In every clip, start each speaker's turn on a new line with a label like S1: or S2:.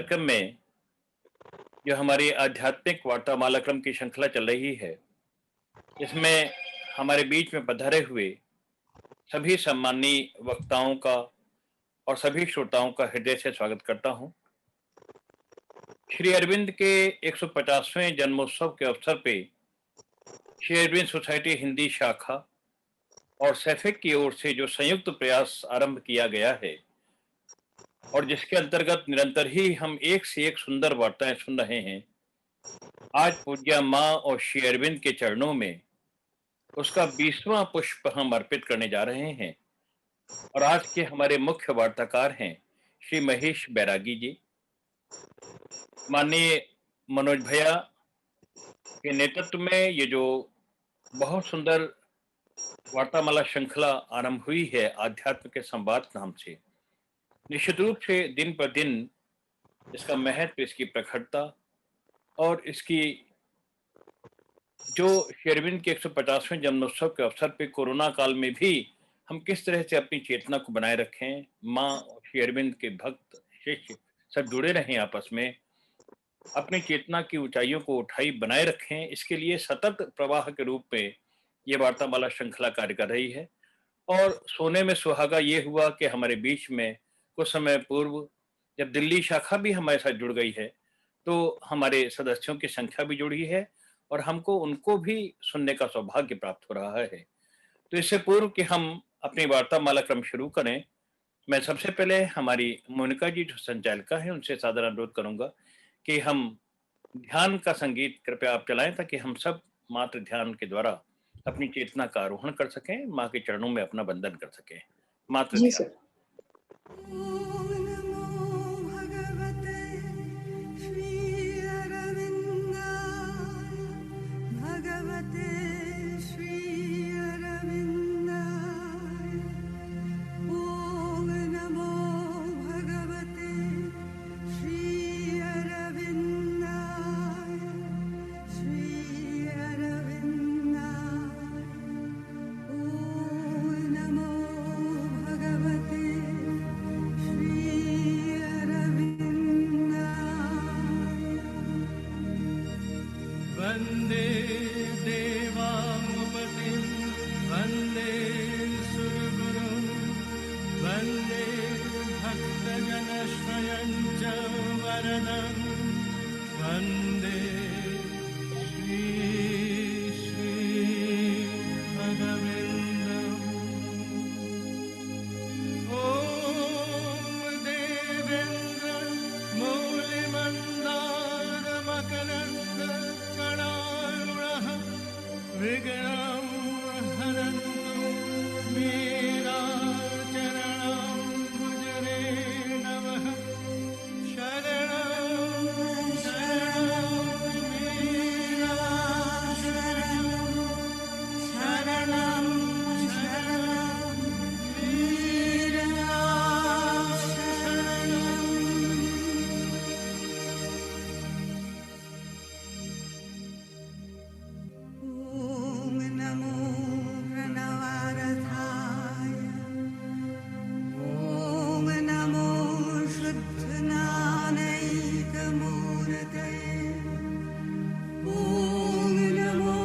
S1: कार्यक्रम में जो हमारी आध्यात्मिक वार्तामाला क्रम की श्रृंखला चल रही है, इसमें हमारे बीच में पधारे हुए सभी सम्माननीय वक्ताओं का और सभी श्रोताओं का हृदय से स्वागत करता हूं। श्री अरविंद के 150वें जन्मोत्सव के अवसर पे श्री अरविंद सोसाइटी हिंदी शाखा और सैफिक की ओर से जो संयुक्त प्रयास आरंभ किया गया है और जिसके अंतर्गत निरंतर ही हम एक से एक सुंदर वार्ताएं सुन रहे हैं, आज पूज्य माँ और श्री अरविंद के चरणों में उसका 20वां पुष्प हम अर्पित करने जा रहे हैं। और आज के हमारे मुख्य वार्ताकार हैं श्री महेश बैरागी जी। माननीय मनोज भैया के नेतृत्व में ये जो बहुत सुंदर वार्तामाला श्रृंखला आरंभ हुई है आध्यात्म के संवाद नाम से, निश्चित रूप से दिन पर दिन इसका महत्व, इसकी प्रखरता और इसकी जो श्री अरविंद के 150वें जन्मोत्सव के अवसर पे कोरोना काल में भी हम किस तरह से अपनी चेतना को बनाए रखें, माँ और श्री अरविंद के भक्त शिष्य सब जुड़े रहें, आपस में अपनी चेतना की ऊंचाइयों को उठाई बनाए रखें, इसके लिए सतत प्रवाह के रूप में ये वार्तामाला श्रृंखला कार्य कर रही है। और सोने में सुहागा ये हुआ कि हमारे बीच में कुछ समय पूर्व जब दिल्ली शाखा भी हमारे साथ जुड़ गई है, तो हमारे सदस्यों की संख्या भी जुड़ी है और हमको उनको भी सुनने का सौभाग्य प्राप्त हो रहा है। तो इससे पूर्व कि हम अपनी वार्तामाला क्रम शुरू करें, मैं सबसे पहले हमारी मोनिका जी जो संचालिका है उनसे सादर अनुरोध करूंगा कि हम ध्यान का संगीत कृपया आप चलाएं, ताकि हम सब मात्र ध्यान के द्वारा अपनी चेतना का आरोहण कर सकें, माँ के चरणों में अपना वंदन कर सकें। मात्र
S2: जी
S1: ध्यान।
S2: सर।
S3: ॐ नमो भगवते श्रीअरविन्दाय भगवते श्रीअरविन्दाय ॐ नमो भगवते श्रीअरविन्दाय श्रीअरविन्दाय ॐ नमो भगवते
S4: वन्दे देवामुपतिं वन्दे सुरगुरुं वन्दे भक्तजनश्रयं च वरदं वन्दे श्री भगविन्दम्। ॐ देवेन्द्र मौलिमन्दारमकरन्दकणारुणः विघ्नं हरन्तु मीराचरणम्बुजरे नमः। शरणं शरणं मीराशरणं शरणं शरणं
S3: ॐ नमो प्रणवारथाय ॐ नमो शुद्धज्ञानैकमूर्तये ॐ नमो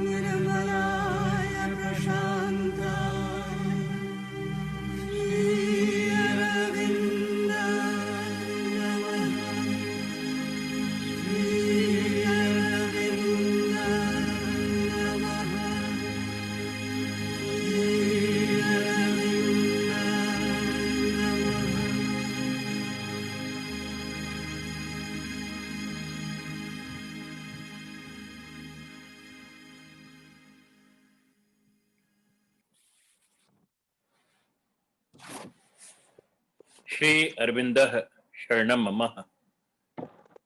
S3: निर्मलाय प्रशान्ताय श्रीअरविन्दाय नमः। श्रीअरविन्दाय नमः। श्रीअरविन्दाय नमः।
S1: श्री अरविंदः शरणम मम।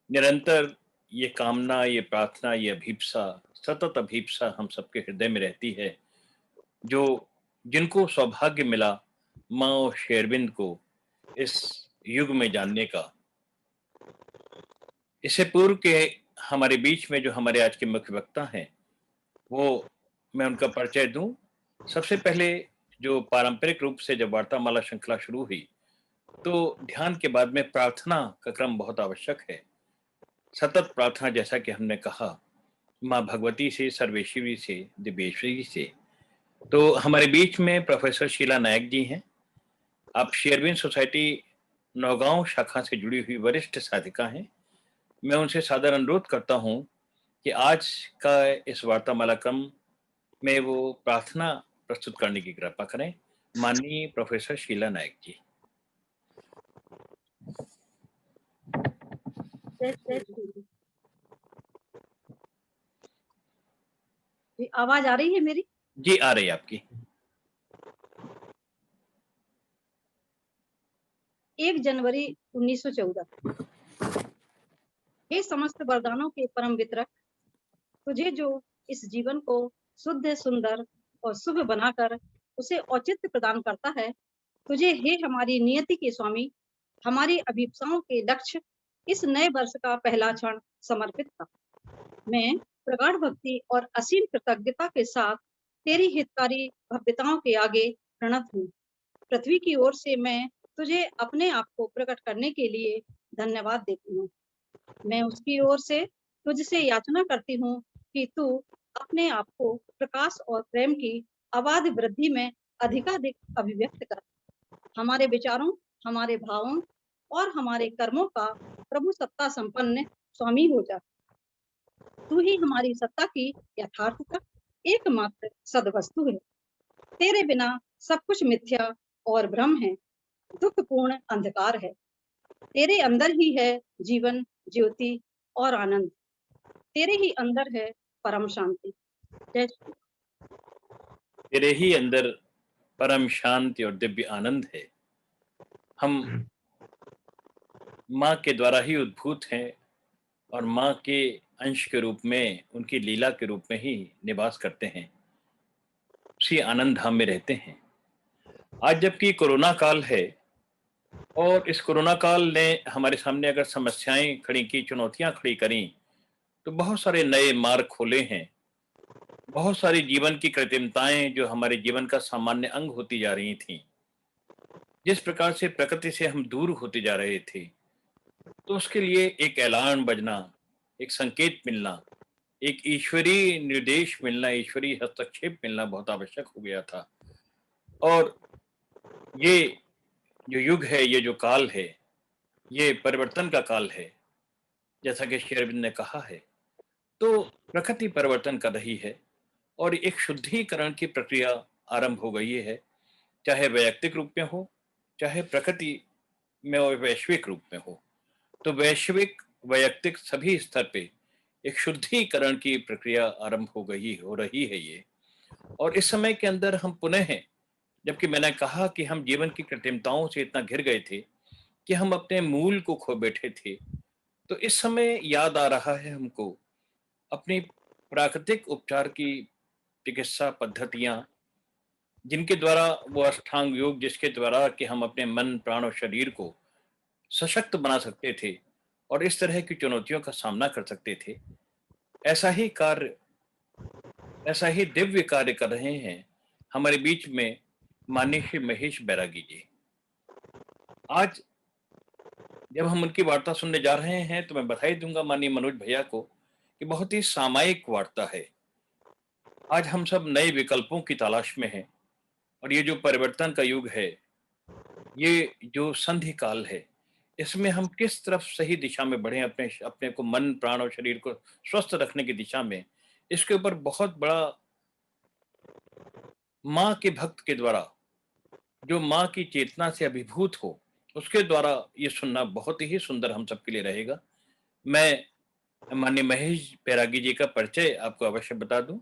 S1: निरंतर ये कामना, ये प्रार्थना, ये अभीप्सा, सतत अभीप्सा हम सबके हृदय में रहती है, जो जिनको सौभाग्य मिला माँ और श्री अरविंद को इस युग में जानने का। इससे पूर्व के हमारे बीच में जो हमारे आज के मुख्य वक्ता हैं, वो मैं उनका परिचय दूं। सबसे पहले जो पारंपरिक रूप से जब वार्तामाला श्रृंखला शुरू हुई, तो ध्यान के बाद में प्रार्थना का क्रम बहुत आवश्यक है। सतत प्रार्थना, जैसा कि हमने कहा, माँ भगवती से, सर्वेश्वरी से, दिव्येश्वरी से। तो हमारे बीच में प्रोफेसर शीला नायक जी हैं। आप शेरविन सोसाइटी नौगांव शाखा से जुड़ी हुई वरिष्ठ साधिका हैं। मैं उनसे सादर अनुरोध करता हूं कि आज का इस वार्तामाला क्रम में वो प्रार्थना प्रस्तुत करने की कृपा करें। माननीय प्रोफेसर शीला नायक जी।
S2: जय श्री कृष्ण। जी, आवाज आ रही है मेरी?
S1: जी, आ रही है आपकी।
S2: 1 जनवरी 1914। हे समस्त वरदानों के परम वितरक, तुझे जो इस जीवन को शुद्ध, सुंदर और शुभ बनाकर उसे औचित्य प्रदान करता है, तुझे हे हमारी नियति के स्वामी, हमारी अभिप्साओं के लक्ष्य, इस नए वर्ष का पहला क्षण समर्पित था। मैं प्रगाढ़ भक्ति और असीम कृतज्ञता के साथ तेरी हितकारी भव्यताओं के आगे प्रणत हूँ। पृथ्वी की ओर से मैं तुझे अपने आप को प्रकट करने के लिए धन्यवाद देती हूँ। मैं उसकी ओर से तुझसे याचना करती हूँ कि तू अपने आप को प्रकाश और प्रेम की अबाध वृद्धि में अधिकाधिक अभिव्यक्त कर। हमारे विचारों, हमारे भावों और हमारे कर्मों का प्रभु सत्ता संपन्न स्वामी हो जा। तू ही हमारी सत्ता की यथार्थता, एकमात्र सदवस्तु है। तेरे बिना सब कुछ मिथ्या और भ्रम है, दुखपूर्ण अंधकार है। तेरे अंदर ही है जीवन, ज्योति और आनंद। तेरे ही अंदर है परम शांति। जय श्री।
S1: तेरे ही अंदर परम शांति और दिव्य आनंद है। हम माँ के द्वारा ही उद्भूत हैं और माँ के अंश के रूप में, उनकी लीला के रूप में ही निवास करते हैं, उसी आनंद धाम में रहते हैं। आज जबकि कोरोना काल है और इस कोरोना काल ने हमारे सामने अगर समस्याएं खड़ी की, चुनौतियां खड़ी करी, तो बहुत सारे नए मार्ग खोले हैं। बहुत सारी जीवन की कृत्रिमताएं जो हमारे जीवन का सामान्य अंग होती जा रही थी, जिस प्रकार से प्रकृति से हम दूर होते जा रहे थे, तो उसके लिए एक ऐलान बजना, एक संकेत मिलना, एक ईश्वरीय निर्देश मिलना, ईश्वरीय हस्तक्षेप मिलना बहुत आवश्यक हो गया था। और ये जो युग है, ये जो काल है, ये परिवर्तन का काल है, जैसा कि श्री अरविंद ने कहा है। तो प्रकृति परिवर्तन कर रही है और एक शुद्धिकरण की प्रक्रिया आरंभ हो गई है, चाहे वैयक्तिक रूप में हो, चाहे प्रकृति में और वैश्विक रूप में हो। तो वैश्विक, वैयक्तिक सभी स्तर पे एक शुद्धिकरण की प्रक्रिया आरंभ हो रही है ये। और इस समय के अंदर हम पुनः हैं, जबकि मैंने कहा कि हम जीवन की कृत्रिमताओं से इतना घिर गए थे कि हम अपने मूल को खो बैठे थे। तो इस समय याद आ रहा है हमको अपनी प्राकृतिक उपचार की चिकित्सा पद्धतियां, जिनके द्वारा वो अष्टांग योग, जिसके द्वारा कि हम अपने मन, प्राण और शरीर को सशक्त बना सकते थे और इस तरह की चुनौतियों का सामना कर सकते थे। ऐसा ही कार्य, ऐसा ही दिव्य कार्य कर रहे हैं हमारे बीच में माननीय श्री महेश बैरागी जी। आज जब हम उनकी वार्ता सुनने जा रहे हैं, तो मैं बधाई दूंगा माननीय मनोज भैया को कि बहुत ही सामायिक वार्ता है। आज हम सब नए विकल्पों की तलाश में हैं और ये जो परिवर्तन का युग है, ये जो संधि काल है, इसमें हम किस तरफ सही दिशा में बढ़े, अपने अपने को, मन, प्राण और शरीर को स्वस्थ रखने की दिशा में, इसके ऊपर बहुत बड़ा माँ के भक्त के द्वारा, जो माँ की चेतना से अभिभूत हो, उसके द्वारा ये सुनना बहुत ही सुंदर हम सबके लिए रहेगा। मैं माननीय महेश बैरागी जी का परिचय आपको अवश्य बता दूं।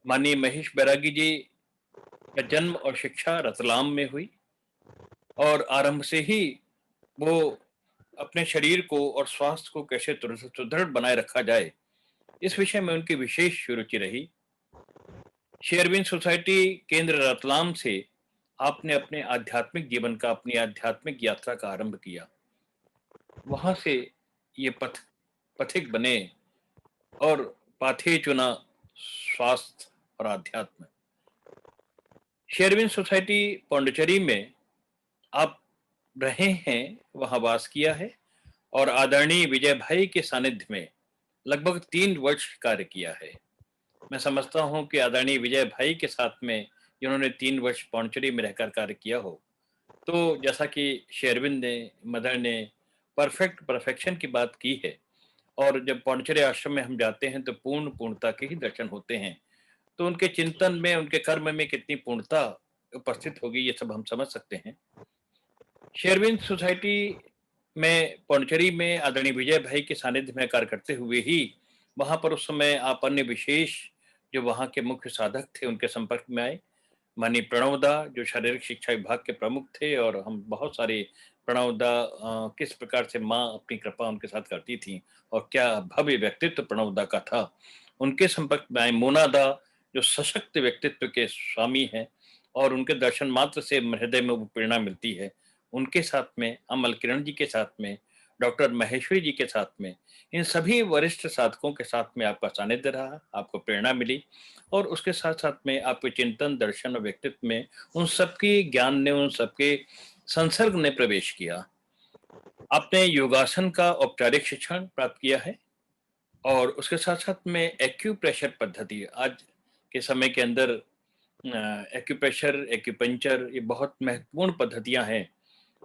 S1: माननीय महेश बैरागी जी का जन्म और शिक्षा रतलाम में हुई और आरंभ से ही वो अपने शरीर को और स्वास्थ्य को कैसे सुदृढ़ बनाए रखा जाए, इस विषय में उनकी विशेष रुचि रही। शेरविन सोसाइटी केंद्र रतलाम से आपने अपने आध्यात्मिक जीवन का, अपनी आध्यात्मिक यात्रा का आरंभ किया। वहां से ये पथिक बने और पाथे चुना स्वास्थ्य और आध्यात्म। शेरविन सोसाइटी पौंडीचेरी में आप रहे हैं, वहाँ वास किया है और आदरणीय विजय भाई के सानिध्य में लगभग 3 वर्ष कार्य किया है। मैं समझता हूँ कि आदरणीय विजय भाई के साथ में जिन्होंने 3 वर्ष पौंडचेरी में रहकर कार्य किया हो, तो जैसा कि शेरविंद ने, मदर ने परफेक्शन की बात की है और जब पौंडचेरी आश्रम में हम जाते हैं तो पूर्णता के ही दर्शन होते हैं। तो उनके चिंतन में, उनके कर्म में कितनी पूर्णता उपस्थित होगी, ये सब हम समझ सकते हैं। शेरविन सोसाइटी में पौंडचेरी में आदरणीय विजय भाई के सानिध्य में कार्य करते हुए ही वहां पर उस समय आप अन्य विशेष जो वहां के मुख्य साधक थे उनके संपर्क में आए। माननीय प्रणवदा जो शारीरिक शिक्षा विभाग के प्रमुख थे, और हम बहुत सारे प्रणवदा किस प्रकार से माँ अपनी कृपा उनके साथ करती थी और क्या भव्य व्यक्तित्व प्रणवदा का था, उनके संपर्क में आए। मोनादा जो सशक्त व्यक्तित्व के स्वामी हैं और उनके दर्शन मात्र से हृदय में वो प्रेरणा मिलती है, उनके साथ में अमल किरण जी के साथ में, डॉक्टर महेश्वरी जी के साथ में, इन सभी वरिष्ठ साधकों के साथ में आपका सानिध्य रहा, आपको प्रेरणा मिली और उसके साथ साथ में आपके चिंतन, दर्शन और व्यक्तित्व में उन सबके ज्ञान ने, उन सबके संसर्ग ने प्रवेश किया। आपने योगासन का औपचारिक शिक्षण प्राप्त किया है और उसके साथ साथ में एक्यूप्रेशर पद्धति आज के समय के अंदर एक्यूप्रेशर, एक्यूपंक्चर ये बहुत महत्वपूर्ण पद्धतियां हैं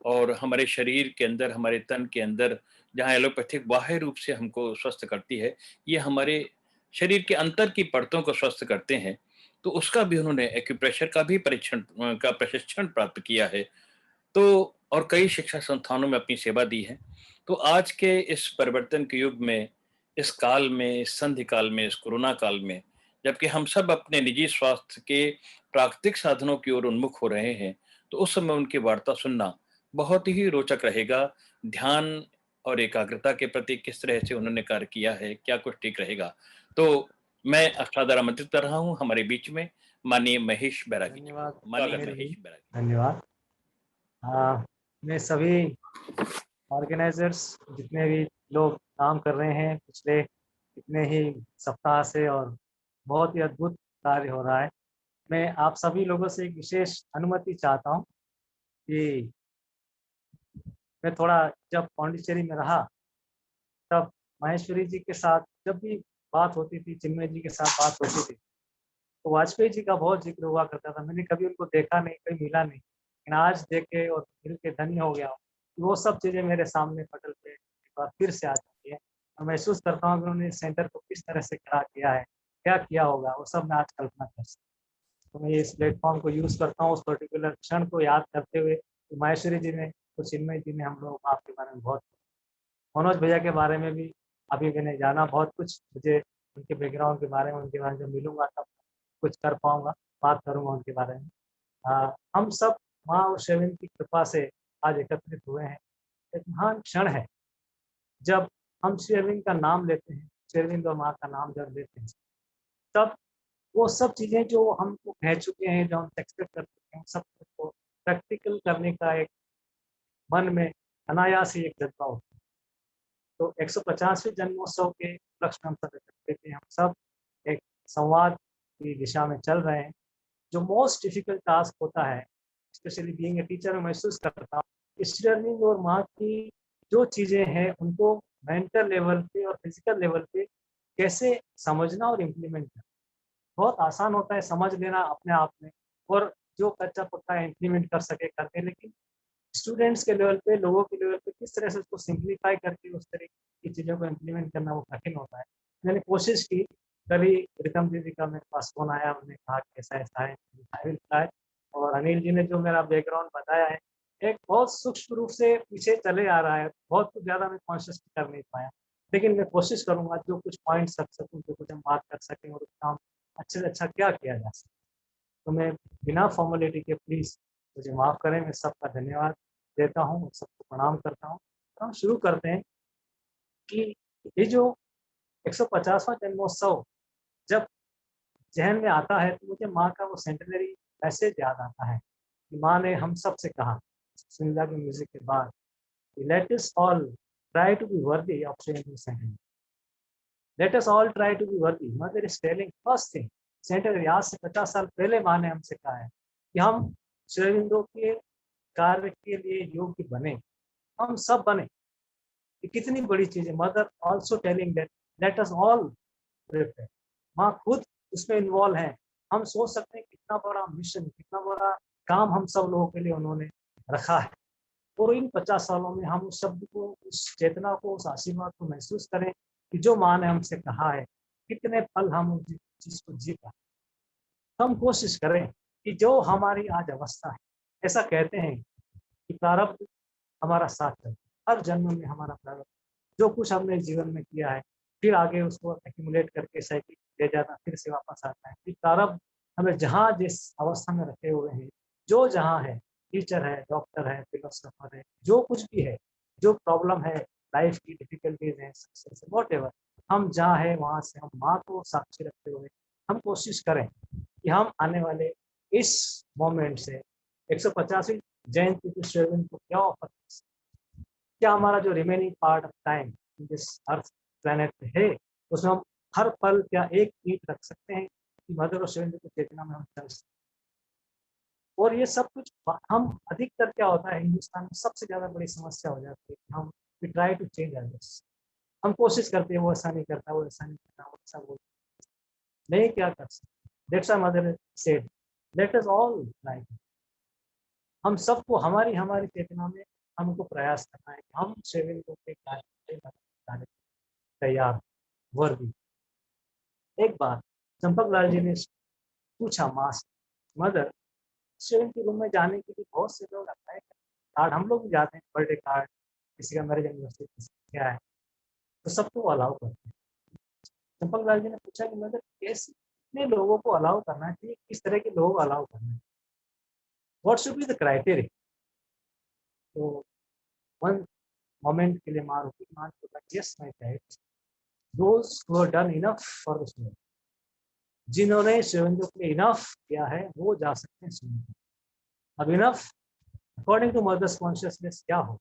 S1: और हमारे शरीर के अंदर, हमारे तन के अंदर जहाँ एलोपैथिक बाह्य रूप से हमको स्वस्थ करती है, ये हमारे शरीर के अंतर की परतों को स्वस्थ करते हैं। तो उसका भी उन्होंने एक्यूप्रेशर का भी प्रशिक्षण प्राप्त किया है। तो और कई शिक्षा संस्थानों में अपनी सेवा दी है। तो आज के इस परिवर्तन के युग में, इस काल में, इस संधि काल में, इस कोरोना काल में, जबकि हम सब अपने निजी स्वास्थ्य के प्राकृतिक साधनों की ओर उन्मुख हो रहे हैं, तो उस समय उनकी वार्ता सुनना बहुत ही रोचक रहेगा। ध्यान और एकाग्रता के प्रति किस तरह से उन्होंने कार्य किया है, क्या कुछ ठीक रहेगा। तो मैं सादर आमंत्रित कर रहा हूँ हमारे बीच में माननीय महेश बैरागी जी
S5: धन्यवाद
S1: को। माननीय
S5: अनिल जी,
S1: महेश बैरागी।
S5: धन्यवाद। मैं सभी ऑर्गेनाइजर्स जितने भी लोग काम कर रहे हैं पिछले कितने ही सप्ताह से, और बहुत ही अद्भुत कार्य हो रहा है। मैं आप सभी लोगों से एक विशेष अनुमति चाहता हूं कि मैं थोड़ा, जब पौंडीचेरी में रहा तब महेश्वरी जी के साथ जब भी बात होती थी, चिन्मय जी के साथ बात होती थी, तो वाजपेयी जी का बहुत जिक्र हुआ करता था। मैंने कभी उनको देखा नहीं, कभी मिला नहीं, लेकिन आज देखे और मिल के धन्य हो गया हूँ। वो सब चीज़ें मेरे सामने पटल पे एक बार फिर से आ जाती है और महसूस करता हूँ कि उन्होंने इस सेंटर को किस तरह से खड़ा किया है, क्या किया होगा, वो सब मैं आज कल्पना कर सकता हूँ। तो मैं इस प्लेटफॉर्म को यूज़ करता हूँ उस पर्टिकुलर क्षण को याद करते हुए कि महेश्वरी जी ने और चिन्मय जी ने हम लोग आपके बारे में बहुत, मनोज भैया के बारे में भी अभी मैंने जाना बहुत कुछ, मुझे उनके बैकग्राउंड के बारे में, उनके बारे में जब मिलूंगा तब कुछ कर पाऊंगा, बात करूंगा उनके बारे में। हम सब माँ और शेरविन की कृपा से आज एकत्रित हुए हैं। एक महान क्षण है जब हम शेरविन का नाम लेते हैं, शेरविन और माँ का नाम जब लेते हैं, तब वो सब चीज़ें जो हमको कह चुके हैं, जो हम एक्सपेक्ट कर चुके हैं, सब को प्रैक्टिकल करने का एक मन में अनायास ही एक जज्बा होता है। तो 150वें जन्मोत्सव के उपलक्ष्य में हम सब एकत्रित हैं, हम सब एक संवाद की दिशा में चल रहे हैं। जो मोस्ट डिफिकल्ट टास्क होता है, स्पेशली बीइंग ए टीचर, मैं महसूस करता हूँ इस लर्निंग और माँ की जो चीज़ें हैं उनको मेंटल लेवल पे और फिजिकल लेवल पे कैसे समझना और इम्प्लीमेंट करना। बहुत आसान होता है समझ लेना अपने आप में, और जो कच्चा पक्का इम्प्लीमेंट कर सके करते, लेकिन स्टूडेंट्स के लेवल पे, लोगों के लेवल पे किस तरह से उसको सिंप्लीफाई करके उस तरह की चीज़ों को इम्प्लीमेंट करना वो कठिन होता है। मैंने कोशिश की, कभी रितम दीदी का मेरे पास फोन आया, उन्होंने कहा कि ऐसा ऐसा है, है। और अनिल जी ने जो मेरा बैकग्राउंड बताया है, एक बहुत सूक्ष्म रूप से पीछे चले आ रहा है, बहुत कुछ ज़्यादा मैं कॉन्शियस कर नहीं पाया, लेकिन मैं कोशिश करूँगा जो कुछ पॉइंट्स रख सकूँ, जो कुछ हम बात कर सकें और काम अच्छे से अच्छा क्या किया जा सके। तो मैं बिना फॉर्मेलिटी के प्लीज़ मुझे माफ़ करें, मैं सबका धन्यवाद देता हूँ, सबको प्रणाम करता हूँ। तो हम शुरू करते हैं कि ये जो 150वां जन्मोत्सव जब ज़हन में आता है, तो मुझे माँ का वो सेंटेनरी मैसेज याद आता है कि माँ ने हम सब से कहा सुनीता के म्यूजिक के बाद, let us all try to be worthy of sharing this centenary. Let us all try to be worthy, mother is telling first thing centenary. आज से 50 साल पहले माँ ने हमसे कहा है कि हम शेरविंदो के कार्य के लिए योग्य बने, हम सब बने। ये कितनी बड़ी चीज है। Mother also telling that let us all prepare. माँ खुद उसमें इन्वॉल्व है। हम सोच सकते हैं कितना बड़ा मिशन, कितना बड़ा काम हम सब लोगों के लिए उन्होंने रखा है। और इन 50 सालों में हम उस शब्द को, उस चेतना को, उस आशीर्वाद को महसूस करें कि जो माँ ने हमसे कहा है, कितने पल हम उस चीज को जी पाए। हम कोशिश करें कि जो हमारी आज अवस्था है, ऐसा कहते हैं कि प्रारब्ध हमारा साथ चलता है। हर जन्म में हमारा प्रारब्ध, जो कुछ हमने जीवन में किया है, फिर आगे उसको एक्यूमुलेट करके साइकिल ले जाना, फिर से वापस आता है। फिर प्रारब्ध हमें जहाँ जिस अवस्था में रखे हुए हैं, जो जहाँ है, टीचर है, डॉक्टर है, फिलोसोफर है, जो कुछ भी है, जो प्रॉब्लम है, लाइफ की डिफिकल्टीज है, सक्सेस है, वॉट हम जहाँ है वहाँ से हम माँ को साक्षी रखते हुए हम कोशिश करें कि हम आने वाले इस मोमेंट से 150वीं जयंती के शेरविन को क्या ऑफर कर सकते हैं। क्या हमारा जो रिमेनिंग पार्ट ऑफ टाइम जिस अर्थ प्लेनेट पे है, उसमें हम हर पल क्या एक ईंट रख सकते हैं कि मदर और शेरविन की चेतना में हम चल सकते हैं। और ये सब कुछ हम अधिकतर क्या होता है, हिंदुस्तान में सबसे ज्यादा बड़ी समस्या हो जाती है कि हम we try to change others. हम कोशिश करते हैं वो ऐसा नहीं करता, वो ऐसा नहीं करता, वो ऐसा बोलता, नहीं क्या कर सकते। That's why mother said let us all like. हम सबको हमारी हमारी चेतना में हमको प्रयास करना है कि हम शेरविन को के कार्य तैयार वर्दी। एक बार चंपक लाल जी ने पूछा माँ से, मदर शेरविन के रूम में जाने के लिए बहुत से लोग आता है, कार्ड हम लोग भी जाते हैं, बर्थडे कार्ड, किसी का मैरिज एनिवर्सरी, किसी का क्या है, तो सबको वो अलाउ करते हैं। चंपक लाल जी ने पूछा कि मदर कैसे, कितने लोगों को अलाउ करना चाहिए, किस तरह के लोग अलाउ करना है, what should be the criteria. तो वन मोमेंट के लिए माँ रुकी, माँ ने बोला yes my child, those who have done enough for the student. जिन्होंने शेरविन के लिए इनफ किया है वो जा सकते हैं स्टूडेंट। अब enough according to mother's consciousness क्या हो,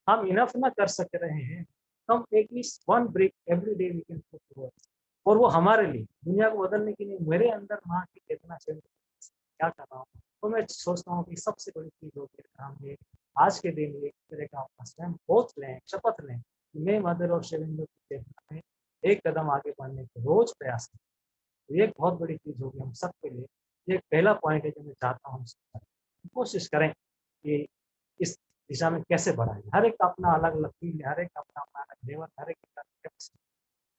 S5: हम इनफ ना कर सक रहे हैं, हम at least one break every day we can put towards. और वो हमारे लिए दुनिया को बदलने के लिए मेरे अंदर माँ की चेतना से क्या कर रहा हूँ। तो मैं सोचता हूँ कि सबसे बड़ी चीज होती है हम ये आज के दिन एक तरह का अपना स्वयं बोध लें, शपथ लें कि मैं मदर और शेरविन की चेतना में एक कदम आगे बढ़ने के रोज प्रयास करें। तो ये एक बहुत बड़ी चीज होगी हम सबके लिए। ये एक पहला पॉइंट है जो मैं चाहता हूँ कोशिश करें कि इस दिशा में कैसे बढ़ाएं। हर एक का अपना अलग अलग फील्ड है, हर एक का अपना अपना अलग लेवल, हर एक का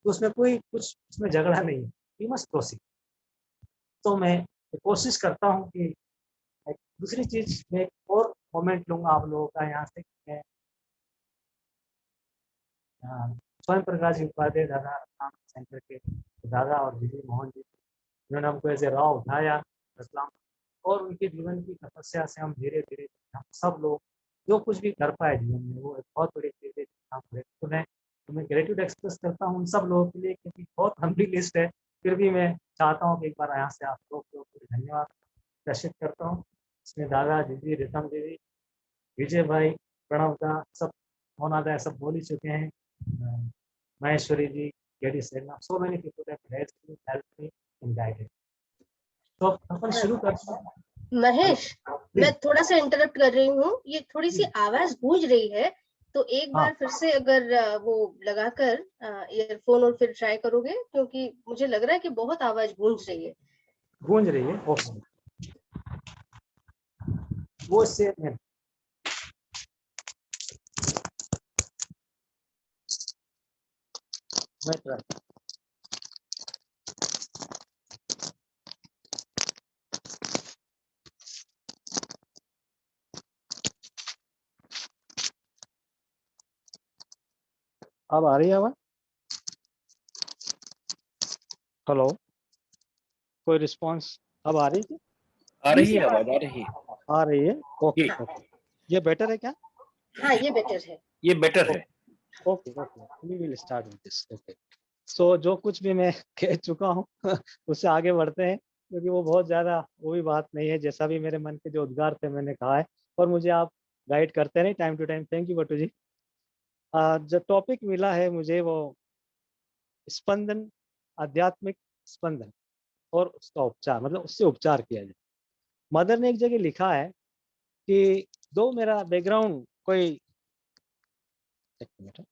S5: तो उसमें कोई कुछ उसमें झगड़ा नहीं है, वी मस्ट प्रोसीड। तो मैं कोशिश करता हूँ कि दूसरी चीज मैं एक और मोमेंट लूंगा आप लोगों का यहाँ से। मैं स्वयं प्रकाश जी उपाध्याय दादा सेंटर के दादा और दीदी मोहन जी, उन्होंने हमको ऐसे राह उठाया रतलाम, और उनके जीवन की तपस्या से हम धीरे धीरे हम सब लोग जो कुछ भी कर पाए जीवन में वो एक बहुत बड़ी चीज है। तो मैं ग्रेटिट्यूड एक्सप्रेस करता हूँ उन सब लोगों के लिए, क्योंकि बहुत लंबी लिस्ट है, फिर भी मैं चाहता हूँ कि एक बार यहाँ से आप लोग को धन्यवाद प्रेषित करता हूँ। इसमें दादा दीदी, रितम दीदी, विजय भाई, प्रणव दा, सब मोनादा सब बोल ही चुके हैं, महेश्वरी जी, गेडी सेना, so many people that help me in guided. तो अपन शुरू करते हैं।
S6: महेश, मैं थोड़ा सा इंटरप्ट कर रही हूँ, ये थोड़ी सी आवाज गूंज रही है, तो एक बार फिर से अगर वो लगाकर ईयरफोन और फिर ट्राई करोगे, क्योंकि मुझे लग रहा है कि बहुत आवाज गूंज रही है।
S5: गूंज रही है, ओके। वो से मैं ट्राई अब आ रही है आवाज? हेलो, कोई रिस्पांस अब आ रही है?
S1: आ रही है आवाज, आ रही है,
S5: आ रही है, ओके
S1: जी।
S5: ओके। ये बेटर है क्या?
S6: हाँ, ये बेटर है।
S1: ये बेटर है।
S5: Okay okay, we will start with this. Okay, so जो कुछ भी मैं कह चुका हूँ उससे आगे बढ़ते हैं, क्योंकि वो बहुत ज़्यादा वो भी बात नहीं है। जैसा भी मेरे मन के जो उद्गार थे मैंने कहा है, और मुझे आप गाइड करते रहे time to time. Thank you Batu ji. जो टॉपिक मिला है मुझे वो स्पंदन, आध्यात्मिक स्पंदन और उसका उपचार, मतलब उससे उपचार किया जाए। मदर ने एक जगह लिखा है कि दो मेरा बैकग्राउंड कोई एक मिनट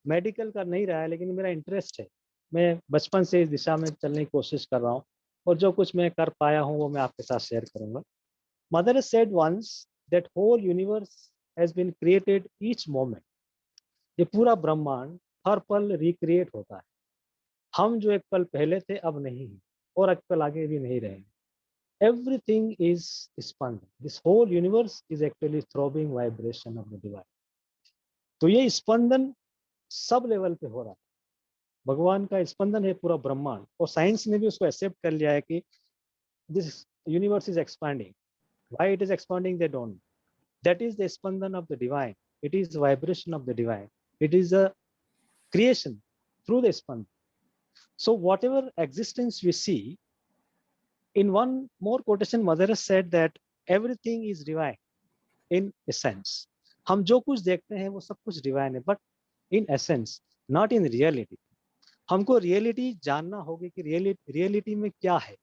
S5: मेडिकल का नहीं रहा है, लेकिन मेरा इंटरेस्ट है। मैं बचपन से इस दिशा में चलने की कोशिश कर रहा हूँ और जो कुछ मैं कर पाया हूँ वो मैं आपके साथ शेयर करूंगा। Mother said once that whole universe has been created each moment। ये पूरा ब्रह्मांड हर पल रिक्रिएट होता है। हम जो एक पल पहले थे अब नहीं है और एक पल आगे भी नहीं रहेंगे। Everything is spun। This whole universe is actually throbbing vibration of the divine। तो ये स्पंदन सब लेवल पे हो रहा है। भगवान का स्पंदन है पूरा ब्रह्मांड, और साइंस ने भी उसको एक्सेप्ट कर लिया है कि this universe is expanding. Why it is expanding they don't know. That is the Spandan of the divine. It is vibration of the divine. It is a creation through the span। So whatever existence we see, in one more quotation mother has said that everything is divine in essence। हम जो कुछ देखते हैं वो सब कुछ divine है, but in essence not in reality. हमको रियलिटी जानना होगी कि रियलिटी में क्या है,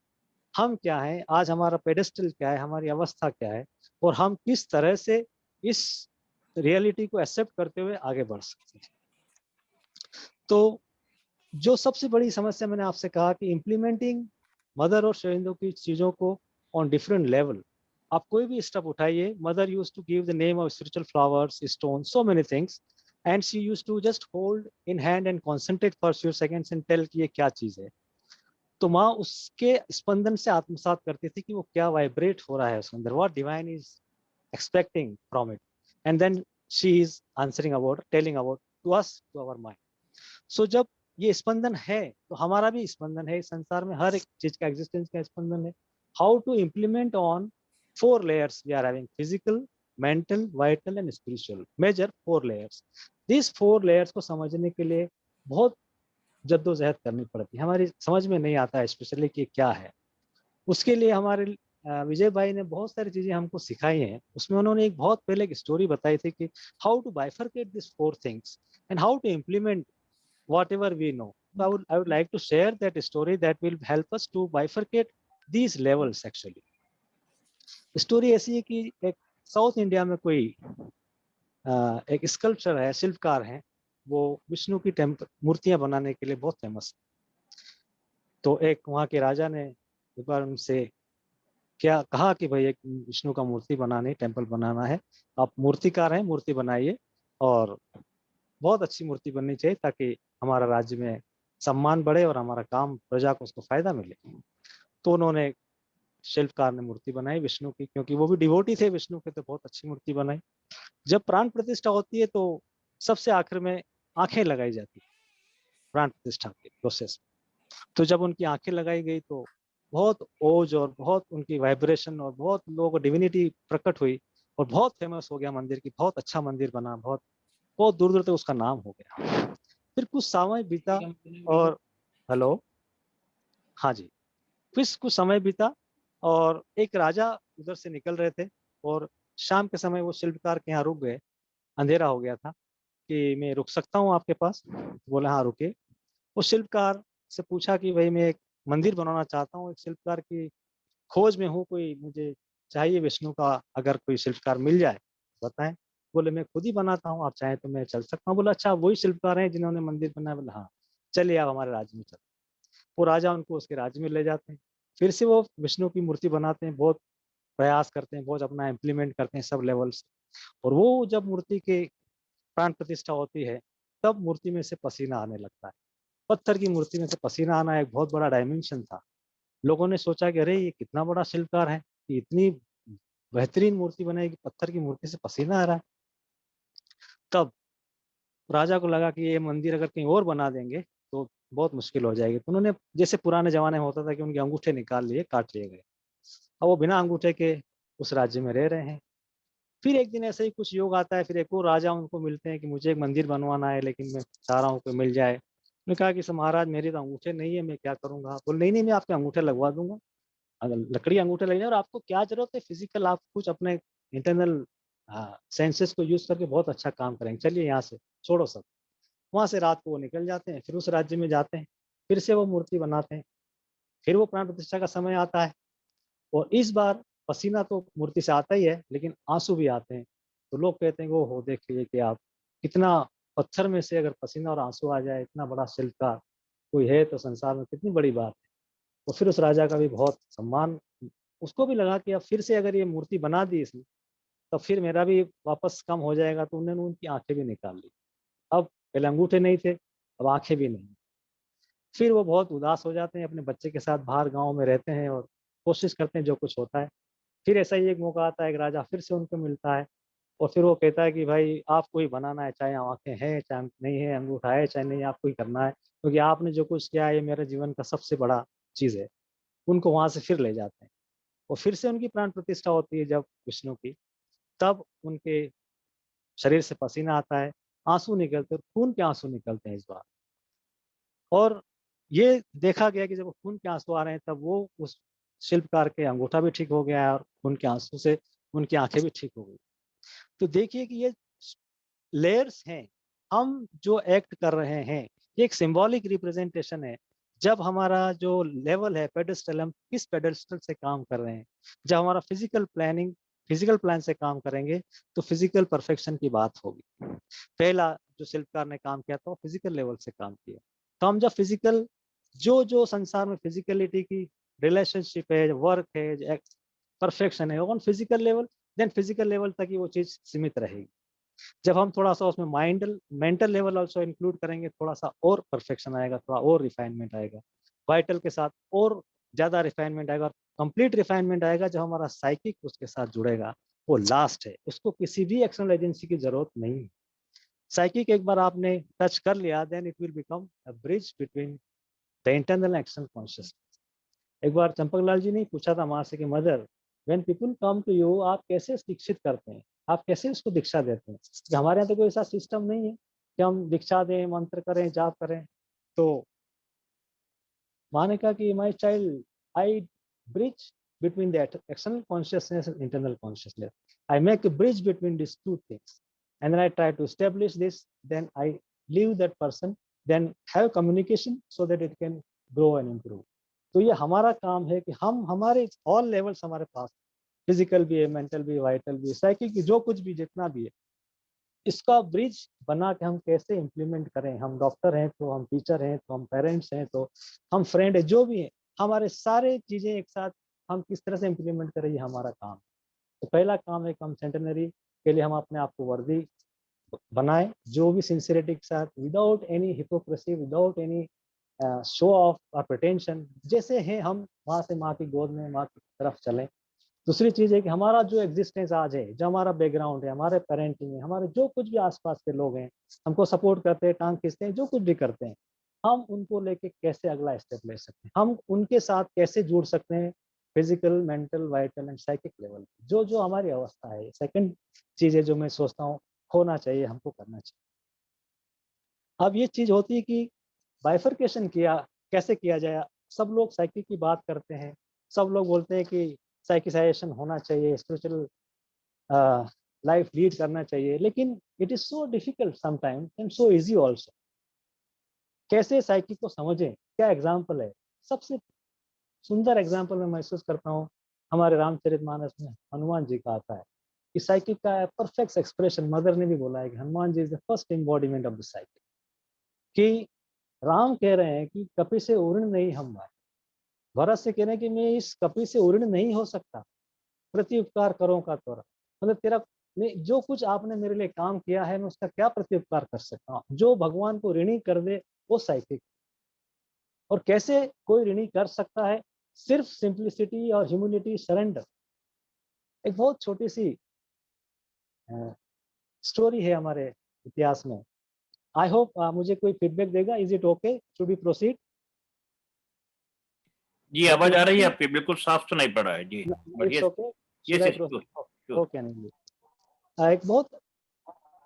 S5: हम क्या हैं, आज हमारा पेडेस्टल क्या है, हमारी अवस्था क्या है, और हम किस तरह से इस रियलिटी को एक्सेप्ट करते हुए आगे बढ़ सकते हैं। तो जो सबसे बड़ी समस्या मैंने आपसे कहा कि इम्प्लीमेंटिंग मदर और शेरिंदो की चीज़ों को ऑन डिफरेंट लेवल। आप कोई भी स्टेप उठाइए, mother use to give the name of spiritual flowers, stone, so many things, and she use to just hold in hand and concentrate for few seconds and tell कि ये क्या चीज़ है। तो माँ उसके स्पंदन से आत्मसात करती थी कि वो क्या वाइब्रेट हो रहा है उसके अंदर, what divine is expecting from it, and then she is answering about, telling about to us, to our mind. So जब ये स्पंदन है तो हमारा भी स्पंदन है, इस संसार में हर एक चीज का एग्जिस्टेंस का स्पंदन है। How to implement on 4 layers we are having, physical, mental, vital and spiritual, major 4 layers। This 4 layers को समझने के लिए बहुत जद्दोजहद करनी पड़ती है, हमारी समझ में नहीं आता है स्पेशली कि क्या है। उसके लिए हमारे विजय भाई ने बहुत सारी चीजें हमको सिखाई हैं। उसमें उन्होंने एक बहुत पहले एक स्टोरी बताई थी कि how to bifurcate this 4 things and how to implement whatever we know। So I would like to share that story that will help us to bifurcate these levels actually। Story ऐसी है कि एक south India में कोई एक sculpture है, शिल्पकार है, वो विष्णु की मूर्तियां बनाने के लिए बहुत फेमस है। तो एक वहाँ के राजा ने एक बार उनसे क्या कहा कि भाई एक विष्णु का मूर्ति बनानी, टेम्पल बनाना है, आप मूर्तिकार हैं, मूर्ति बनाइए, और बहुत अच्छी मूर्ति बननी चाहिए ताकि हमारा राज्य में सम्मान बढ़े और हमारा काम, प्रजा को उसको फायदा मिले। तो उन्होंने, शिल्पकार ने मूर्ति बनाई विष्णु की, क्योंकि वो भी डिवोटी थे विष्णु के, तो बहुत अच्छी मूर्ति बनाई। जब प्राण प्रतिष्ठा होती है तो सबसे आखिर में आंखें लगाई जाती है प्राण प्रतिष्ठा के प्रोसेस में। तो जब उनकी आंखें लगाई गई तो बहुत ओज और बहुत उनकी वाइब्रेशन और बहुत लोगों को डिविनिटी प्रकट हुई और बहुत फेमस हो गया मंदिर की, बहुत अच्छा मंदिर बना, बहुत बहुत दूर दूर तक उसका नाम हो गया। फिर कुछ समय बीता और हेलो, हाँ जी, फिर कुछ समय बीता और एक राजा उधर से निकल रहे थे और शाम के समय वो शिल्पकार के यहाँ रुक गए। अंधेरा हो गया था कि मैं रुक सकता हूँ आपके पास? बोला हाँ रुके। वो शिल्पकार से पूछा कि भाई मैं एक मंदिर बनाना चाहता हूँ, एक शिल्पकार की खोज में हूँ, कोई मुझे चाहिए विष्णु का, अगर कोई शिल्पकार मिल जाए बताएं। बोले मैं खुद ही बनाता हूँ, आप चाहें तो मैं चल सकता हूँ। बोला अच्छा वही शिल्पकार हैं जिन्होंने मंदिर बनाया? बोला हाँ, चलिए आप हमारे राज्य में चलो। वो राजा उनको उसके राज्य में ले जाते हैं, फिर से वो विष्णु की मूर्ति बनाते हैं, बहुत प्रयास करते हैं, बहुत अपना इम्प्लीमेंट करते हैं सब लेवल से। और वो जब मूर्ति के प्राण प्रतिष्ठा होती है तब मूर्ति में से पसीना आने लगता है। पत्थर की मूर्ति में से पसीना आना एक बहुत बड़ा डायमेंशन था। लोगों ने सोचा कि अरे ये कितना बड़ा शिल्पकार है, कि इतनी बेहतरीन मूर्ति बनाएगी, पत्थर की मूर्ति से पसीना आ रहा है। तब राजा को लगा कि ये मंदिर अगर कहीं और बना देंगे तो बहुत मुश्किल हो जाएगी। तो उन्होंने, जैसे पुराने जमाने में होता था कि उनके अंगूठे निकाल लिए, काट लिए गए। अब वो बिना अंगूठे के उस राज्य में रह रहे हैं। फिर एक दिन ऐसे ही कुछ योग आता है, फिर एक और राजा उनको मिलते हैं कि मुझे एक मंदिर बनवाना है, लेकिन मैं चाह रहा हूँ कि मिल जाए। उन्होंने कहा कि महाराज मेरे तो अंगूठे नहीं है, मैं क्या करूँगा? बोले नहीं नहीं, मैं आपके अंगूठे लगवा दूंगा, अगर लकड़ी अंगूठे लग जाए, और आपको क्या जरूरत है फिजिकल, आप कुछ अपने इंटरनल सेंसेस को यूज करके बहुत अच्छा काम करेंगे, चलिए यहाँ से छोड़ो सब। वहां से रात को वो निकल जाते हैं, फिर उस राज्य में जाते हैं, फिर से वो मूर्ति बनाते हैं, फिर वो प्राण प्रतिष्ठा का समय आता है और इस बार पसीना तो मूर्ति से आता ही है, लेकिन आंसू भी आते हैं। तो लोग कहते हैं कि ओहो देखिए कि आप कितना, पत्थर में से अगर पसीना और आंसू आ जाए, इतना बड़ा शिल्पकार कोई है तो संसार में कितनी बड़ी बात है। तो फिर उस राजा का भी बहुत सम्मान, उसको भी लगा कि अब फिर से अगर ये मूर्ति बना दी इसने, तो फिर मेरा भी वापस कम हो जाएगा। तो उन्होंने उनकी आंखें भी निकाल ली। अब पहले अंगूठे नहीं थे, अब आंखें भी नहीं। फिर वो बहुत उदास हो जाते हैं, अपने बच्चे के साथ बाहर गाँव में रहते हैं और कोशिश करते हैं जो कुछ होता है। फिर ऐसा ही एक मौका आता है, एक राजा फिर से उनको मिलता है और फिर वो कहता है कि भाई आपको ही बनाना है, चाहे आँखें हैं, चाहे नहीं है, अंगूठा है, चाहे नहीं, आपको ही करना है, क्योंकि आपने जो कुछ किया है ये मेरे जीवन का सबसे बड़ा चीज़ है। उनको वहाँ से फिर ले जाते हैं और फिर से उनकी प्राण प्रतिष्ठा होती है जब विष्णु की, तब उनके शरीर से पसीना आता है, आँसू निकलते हैं, खून के आँसू निकलते हैं इस बार। और ये देखा गया कि जब खून के आँसू आ रहे हैं, तब वो उस शिल्पकार के अंगूठा भी ठीक हो गया है और खून के आँसू से उनकी आँखें भी ठीक हो गई। तो देखिए कि ये लेयर्स हैं, हम जो एक्ट कर रहे हैं, ये एक सिंबॉलिक रिप्रेजेंटेशन है। जब हमारा जो लेवल है पेडेस्टल, हम किस पेडेस्टल से काम कर रहे हैं। जब हमारा फिजिकल प्लान से काम करेंगे तो फिजिकल परफेक्शन की बात होगी। पहला जो शिल्पकार ने काम किया था वो फिजिकल लेवल से काम किया। तो हम जब फिजिकल, जो संसार में फिजिकलिटी की रिलेशनशिप है, वर्क है, परफेक्शन है, on physical level, then physical level तक ही वो चीज सीमित रहेगी। जब हम थोड़ा सा उसमें मेंटल लेवल ऑल्सो इंक्लूड करेंगे, थोड़ा सा और परफेक्शन आएगा, थोड़ा और रिफाइनमेंट आएगा, वाइटल के साथ और ज्यादा रिफाइनमेंट आएगा, कंप्लीट रिफाइनमेंट आएगा जब हमारा साइकिक उसके साथ जुड़ेगा। वो लास्ट है, उसको किसी भी एक्सटर्नल एजेंसी की जरूरत नहीं है। साइकिक एक बार आपने टच कर लिया, then it will become a bridge between the internal action consciousness. एक बार चंपकलाल जी ने पूछा था माँ से कि mother, when people come to you, आप कैसे शिक्षित करते हैं, आप कैसे उसको दीक्षा देते हैं। कि हमारे यहाँ तो कोई ऐसा सिस्टम नहीं है कि हम दीक्षा दें, मंत्र करें, जाप करें। तो माँ ने कहा कि my child, I bridge between the external consciousness and internal consciousness. I make a bridge between these two things, and then I try to establish this. Then I leave that person, then have communication so that it can grow and improve. तो ये हमारा काम है कि हम हमारे all levels हमारे पास, physical भी है, मेंटल भी, वाइटल भी, साइकिक, जो कुछ भी जितना भी है, इसका ब्रिज बना के हम कैसे इम्प्लीमेंट करें। हम डॉक्टर हैं तो हम टीचर हैं तो हम पेरेंट्स हैं तो हम फ्रेंड है, जो भी है, हमारे सारे चीजें एक साथ हम किस तरह से इम्प्लीमेंट करें, ये हमारा काम। तो पहला काम है कि हम सेंटेनरी के लिए हम अपने आप को वर्दी बनाए, जो भी सिंसियरिटी के साथ, without any hypocrisy, without any show off और प्रिटेंशन, जैसे हैं हम वहाँ से माँ की गोद में, माँ की तरफ चलें। दूसरी चीज है कि हमारा जो एग्जिस्टेंस आज है, जो हमारा बैकग्राउंड है, हमारे पेरेंटिंग है, हमारे जो कुछ भी आसपास के लोग हैं, हमको सपोर्ट करते हैं, टांग खींचते हैं, जो कुछ भी करते हैं, हम उनको लेके कैसे अगला स्टेप ले सकते हैं, हम उनके साथ कैसे जुड़ सकते हैं, physical, mental, vital and psychic level, जो जो हमारी अवस्था है। सेकंड चीज है जो मैं सोचता हूँ होना चाहिए, हमको करना चाहिए। अब ये चीज होती है कि बाइफर्केशन कैसे किया जाए। सब लोग साइकिक की बात करते हैं, सब लोग बोलते हैं कि साइकिसाइजेशन होना चाहिए, स्पिरिचुअल लाइफ लीड करना चाहिए, लेकिन it is so difficult sometimes and so easy also. कैसे साइकिक को समझें, क्या एग्जाम्पल है। सबसे सुंदर एग्जाम्पल मैं महसूस करता हूँ हमारे रामचरितमानस में हनुमान जी का आता है कि साइकिक का परफेक्ट एक्सप्रेशन मदर ने भी बोला है कि Hanuman ji is the first embodiment of the psychic. कि राम कह रहे हैं कि कपि से उऋण नहीं हम भाई, भरत से कह रहे हैं कि मैं इस कपि से उऋण नहीं हो सकता, प्रति उपकार करो का तोरा, मतलब तेरा, जो कुछ आपने मेरे लिए काम किया है मैं उसका क्या प्रति उपकार कर सकता हूँ। जो भगवान को ऋणी कर दे वो साइकिक। और कैसे कोई ऋणी कर सकता है, सिर्फ सिंप्लिसिटी और ह्यूमिलिटी, सरेंडर। एक बहुत छोटी सी स्टोरी है हमारे इतिहास में। आई होप मुझे कोई फीडबैक देगा। Is it okay, should we proceed?
S1: जी आवाज आ रही है आपकी, बिल्कुल साफ सुनाई पड़ रहा है जी।
S5: It's okay, should I proceed?
S1: sure.
S5: Okay नहीं, एक बहुत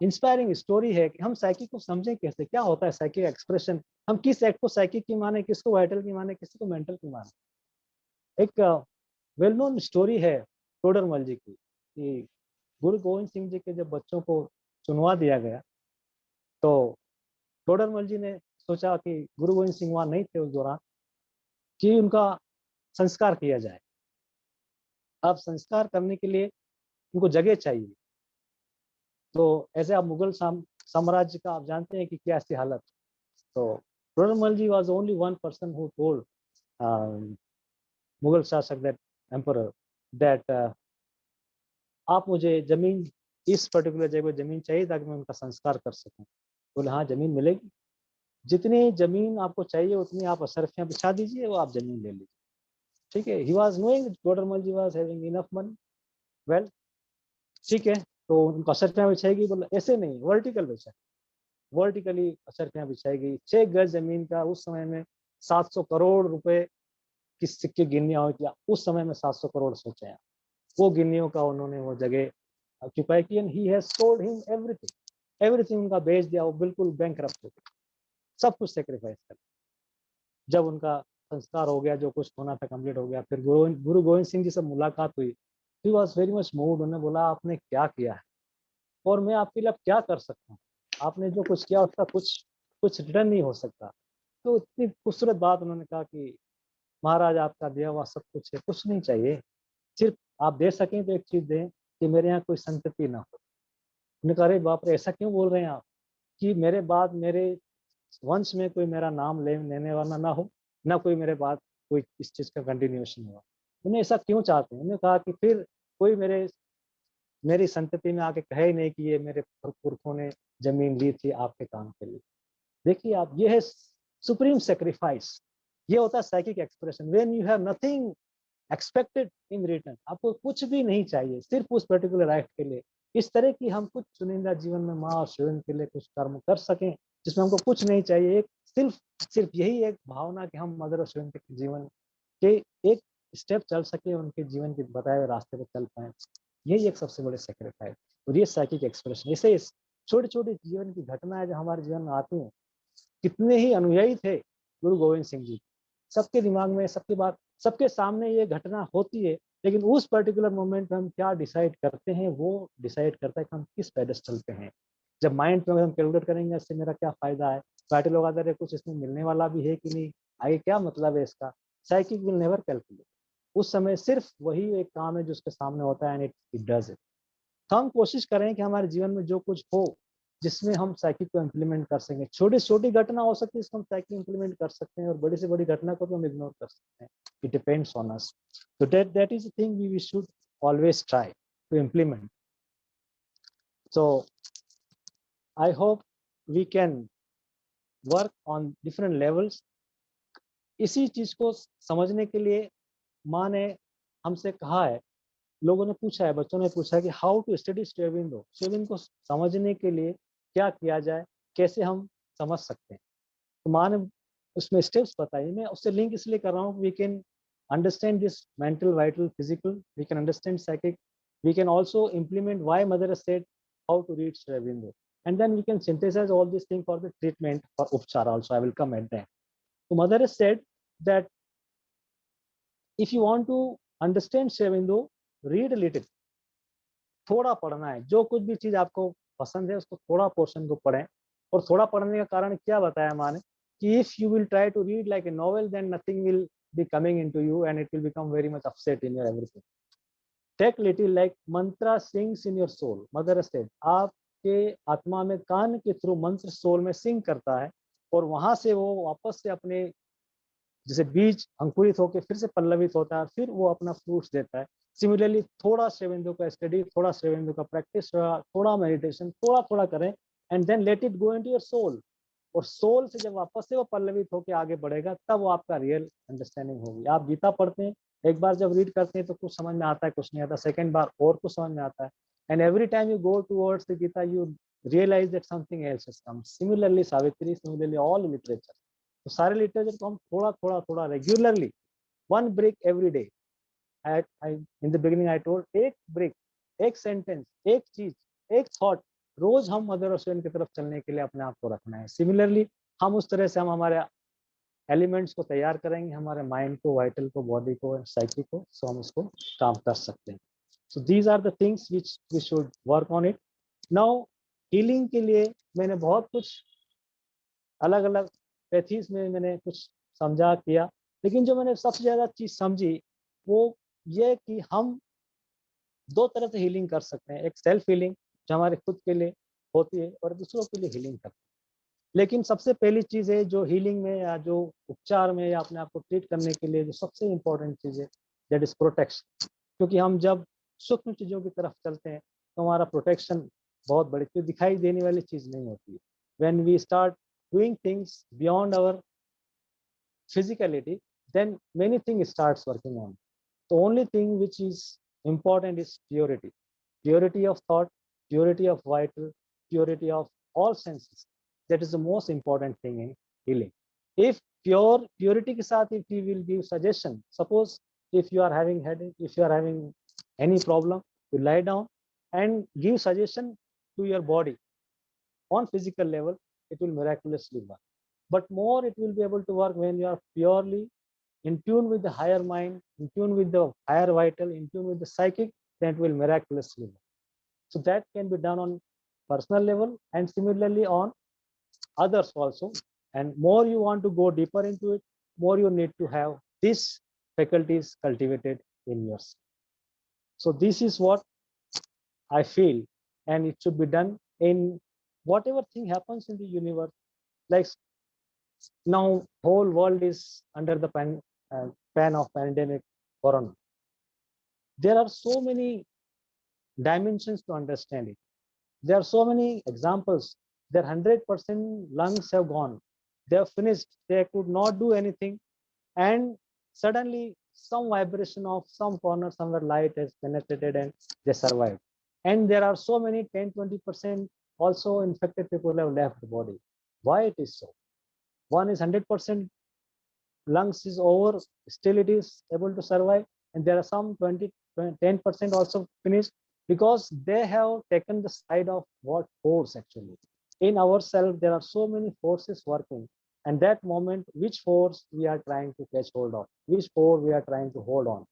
S5: इंस्पायरिंग स्टोरी है कि हम साइकिक को समझें कैसे, क्या होता है साइकिक एक्सप्रेशन, हम किस एक्ट को साइकिक की माने, किसको वाइटल की माने, किसी को मेंटल की माने। एक वेल नोन स्टोरी है टोडरमल जी की कि गुरु गोविंद सिंह जी के जब बच्चों को चुनवा दिया गया तो टोडरमल जी ने सोचा कि गुरु गोविंद सिंह वहां नहीं थे उस दौरान, कि उनका संस्कार किया जाए। अब संस्कार करने के लिए उनको जगह चाहिए। तो ऐसे आप मुगल साम्राज्य का आप जानते हैं कि क्या ऐसी हालत। तो Toramal ji was only one person who told Mughal शासक दैट एम्परर दैट आप मुझे जमीन इस पर्टिकुलर जगह पर जमीन चाहिए ताकि मैं उनका संस्कार कर सकूं। बोले हाँ जमीन मिलेगी, जितनी जमीन आपको चाहिए उतनी आप असरफियां बिछा दीजिए, वो आप जमीन ले लीजिए। ठीक है, he was knowing Todarmal ji was having enough money. Well ठीक है, तो उनको असरफियां बिछाएगी, बोला ऐसे नहीं, वर्टिकल बिछा, वर्टिकली असरफियां बिछाएगी। 6 गज जमीन का उस समय में 700 करोड़ रुपए की सिक्के गिननियां हुई थी। उस समय में 700 करोड़ सोचे हैं, वो गिन्नियों का उन्होंने वो जगह ऑक्यूपाई की। And he has sold him everything, everything उनका बेच दिया, वो बिल्कुल बैंकरप्ट हो गए, सब कुछ सेक्रीफाइस कर। जब उनका संस्कार हो गया, जो कुछ होना था कंप्लीट हो गया, फिर गुरु गोविंद सिंह जी से मुलाकात हुई। He was very much moved. उन्होंने बोला आपने क्या किया है और मैं आपके लिए अब क्या कर सकता हूँ, आपने जो कुछ किया उसका कुछ रिटर्न नहीं हो सकता। तो इतनी खूबसूरत बात उन्होंने कहा कि महाराज आपका दिया हुआ सब कुछ है, कुछ नहीं चाहिए, सिर्फ आप दे सकें तो एक चीज दें कि मेरे यहाँ कोई संतति ना हो। उन्होंने कहा अरे बाप रे, ऐसा क्यों बोल रहे हैं आप कि मेरे बाद मेरे वंश में कोई मेरा नाम लेने वाला ना हो, ना कोई मेरे बाद कोई इस चीज का कंटिन्यूएशन हुआ। उन्हें ऐसा क्यों चाहते हैं? उन्होंने कहा कि फिर कोई मेरी संतति में आके कहे नहीं कि ये मेरे पुरखों ने जमीन ली थी आपके काम के लिए। देखिए आप, ये है सुप्रीम सेक्रीफाइस, ये होता है psychic expression. When you have nothing expected in return, आपको कुछ भी नहीं चाहिए सिर्फ उस पर्टिकुलर एक्ट के लिए। इस तरह की हम कुछ चुनिंदा जीवन में माँ और शिवन के लिए कुछ कर्म कर सकें जिसमें हमको कुछ नहीं चाहिए, एक सिर्फ यही एक भावना कि हम मदर और शिवन के जीवन के एक स्टेप चल सके, उनके जीवन के बताए हुए रास्ते पर चल पाए, यही एक सबसे बड़े सेक्रीफाइस। और ये साइकिक एक्सप्रेशन, इसे छोटी छोटी जीवन की घटनाएं जो हमारे जीवन में आती हैं। कितने ही अनुयायी थे गुरु गोविंद सिंह जी, सबके दिमाग में, सबकी बात, सबके सामने ये घटना होती है, लेकिन उस पर्टिकुलर मोमेंट में हम क्या डिसाइड करते हैं वो डिसाइड करता है कि हम किस पेडेस्टल पे हैं। जब माइंड में हम कैलकुलेट करेंगे इससे मेरा क्या फायदा है, पार्टी लोग आते रहे कुछ इसमें मिलने वाला भी है कि नहीं, आगे क्या मतलब है इसका, साइकिक विल नेवर कैलकुलेट। उस समय सिर्फ वही एक काम है जो उसके सामने होता है एंड इट डज इट। तो हम कोशिश करें कि हमारे जीवन में जो कुछ हो जिसमें हम साइकिल को इम्प्लीमेंट कर सकें। छोटी छोटी घटना हो सकती है इसको हम साइकिल इम्प्लीमेंट कर सकते हैं, और बड़ी से बड़ी घटना को तो हम इग्नोर कर सकते हैं। It depends on us. So that is the thing we should always try to implement. So I hope we can work on different levels. इसी चीज को समझने के लिए माँ ने हमसे कहा है, लोगों ने पूछा है, बच्चों ने पूछा है कि how to study Shri Aurobindo, Shri Arvind को समझने के लिए क्या किया जाए, कैसे हम समझ सकते हैं। तो माँ ने उसमें स्टेप्स बताई। मैं उससे लिंक इसलिए कर रहा हूँ, we can understand this mental, vital, physical, we can understand psychic, we can also implement why mother has said how to read Sri Aurobindo, and then we can synthesize all these things for the treatment for upchar also. I will come at that. So mother has said that if you want to understand Sri Aurobindo, read a little, थोड़ा पढ़ना है, जो कुछ भी चीज आपको पसंद है उसको थोड़ा पोर्शन को पढ़ें। और थोड़ा पढ़ने का कारण क्या बताया माने कि if you will try to read like a novel then nothing will be coming into you and it will become very much upset in your everything. Take little, like mantra sings in your soul. Mother has said, आपके आत्मा में कान के through मंत्र soul में सिंग करता है और वहां से वो वापस से अपने जैसे बीज अंकुरित होकर फिर से पल्लवित होता है, फिर वो अपना फ्रूट्स देता है। सिमिलरली थोड़ा श्री अरविंदो का स्टडी, थोड़ा श्री अरविंदो का प्रैक्टिस, थोड़ा मेडिटेशन, थोड़ा थोड़ा करें and then let it go into your soul. और सोल से जब वापस से वो पल्लवित होकर आगे बढ़ेगा तब वो आपका रियल अंडरस्टैंडिंग होगी। आप गीता पढ़ते हैं, एक बार जब रीड करते हैं तो कुछ समझ में आता है, कुछ नहीं आता, सेकंड बार और कुछ समझ में आता है, and every time you go towards the Gita you realize that something else has come. Similarly Savitri, similarly all literature. तो सारे लिटरेचर को हम थोड़ा थोड़ा थोड़ा regularly, one break every day. In the beginning I told, एक ब्रेक, एक सेंटेंस, एक चीज, एक थॉट रोज हम मदर और शिवन की तरफ चलने के लिए अपने आप को रखना है। सिमिलरली हम उस तरह से हम हमारे एलिमेंट्स को तैयार करेंगे, हमारे माइंड को, वाइटल को, बॉडी को, साइकी को, सो हम इसको काम कर सकते हैं। So these are the things which we should work on it. Now healing के लिए मैंने बहुत कुछ अलग अलग पैथीज में मैंने कुछ समझा किया, लेकिन जो मैंने सबसे ज्यादा चीज समझी वो ये कि हम दो तरह से हीलिंग कर सकते हैं, एक सेल्फ हीलिंग जो हमारे खुद के लिए होती है और दूसरों के लिए हीलिंग करते हैं। लेकिन सबसे पहली चीज़ है जो हीलिंग में या जो उपचार में या अपने आप को ट्रीट करने के लिए जो सबसे इम्पोर्टेंट चीज़ है, दैट इज प्रोटेक्शन। क्योंकि हम जब सूक्ष्म चीज़ों की तरफ चलते हैं तो हमारा प्रोटेक्शन बहुत बड़ी कोई दिखाई देने वाली चीज़ नहीं होती है। When we start doing things beyond our physicality, then many things starts working on. The only thing which is important is purity. Purity of thought, purity of vital, purity of all senses. That is the most important thing in healing. If purity के साथ if we will give suggestion, suppose if you are having headache, if you are having any problem, you lie down and give suggestion to your body on physical level, it will miraculously work. But more it will be able to work when you are purely in tune with the higher mind, in tune with the higher vital, in tune with the psychic, then it will miraculously work. So that can be done on personal level and similarly on others also. And more you want to go deeper into it, more you need to have these faculties cultivated in yourself. So this is what I feel, and it should be done in whatever thing happens in the universe. Like now whole world is under the pan of pandemic corona. There are so many dimensions to understand it. There are so many examples. Their 100% lungs have gone. They have finished. They could not do anything, and suddenly some vibration of some corner somewhere light has penetrated and they survived. And there are so many 10-20% also infected people have left the body. Why it is so? One is 100% lungs is over, still it is able to survive, and there are some 10% also finished because they have taken the side of what force actually. In ourselves, there are so many forces working, and that moment, which force we are trying to catch hold of, which force we are trying to hold on,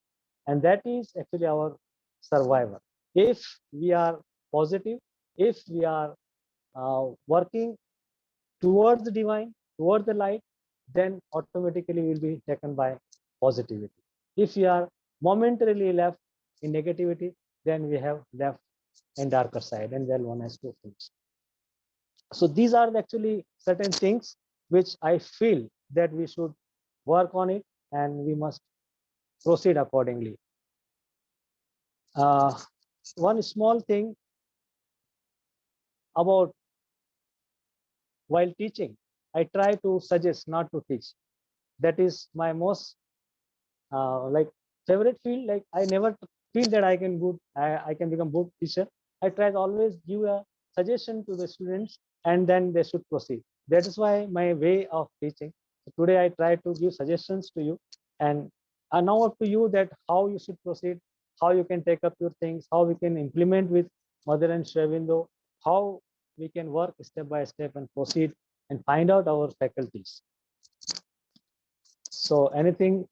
S5: and that is actually our survivor. If we are positive, if we are working towards the divine, towards the light, then automatically will be taken by positivity. If we are momentarily left in negativity, then we have left in darker side, and then one has to finish. So these are actually certain things which I feel that we should work on it, and we must proceed accordingly. One small thing about while teaching, I try to suggest not to teach. That is my most like favorite field. Like I never feel that I can become good teacher. I try to always give a suggestion to the students, and then they should proceed. That is why my way of teaching. So today I try to give suggestions to you, and now up to you that how you should proceed, how you can take up your things, how we can implement with Mother and Sri Aurobindo, how we can work step by step and proceed and find out our faculties. So anything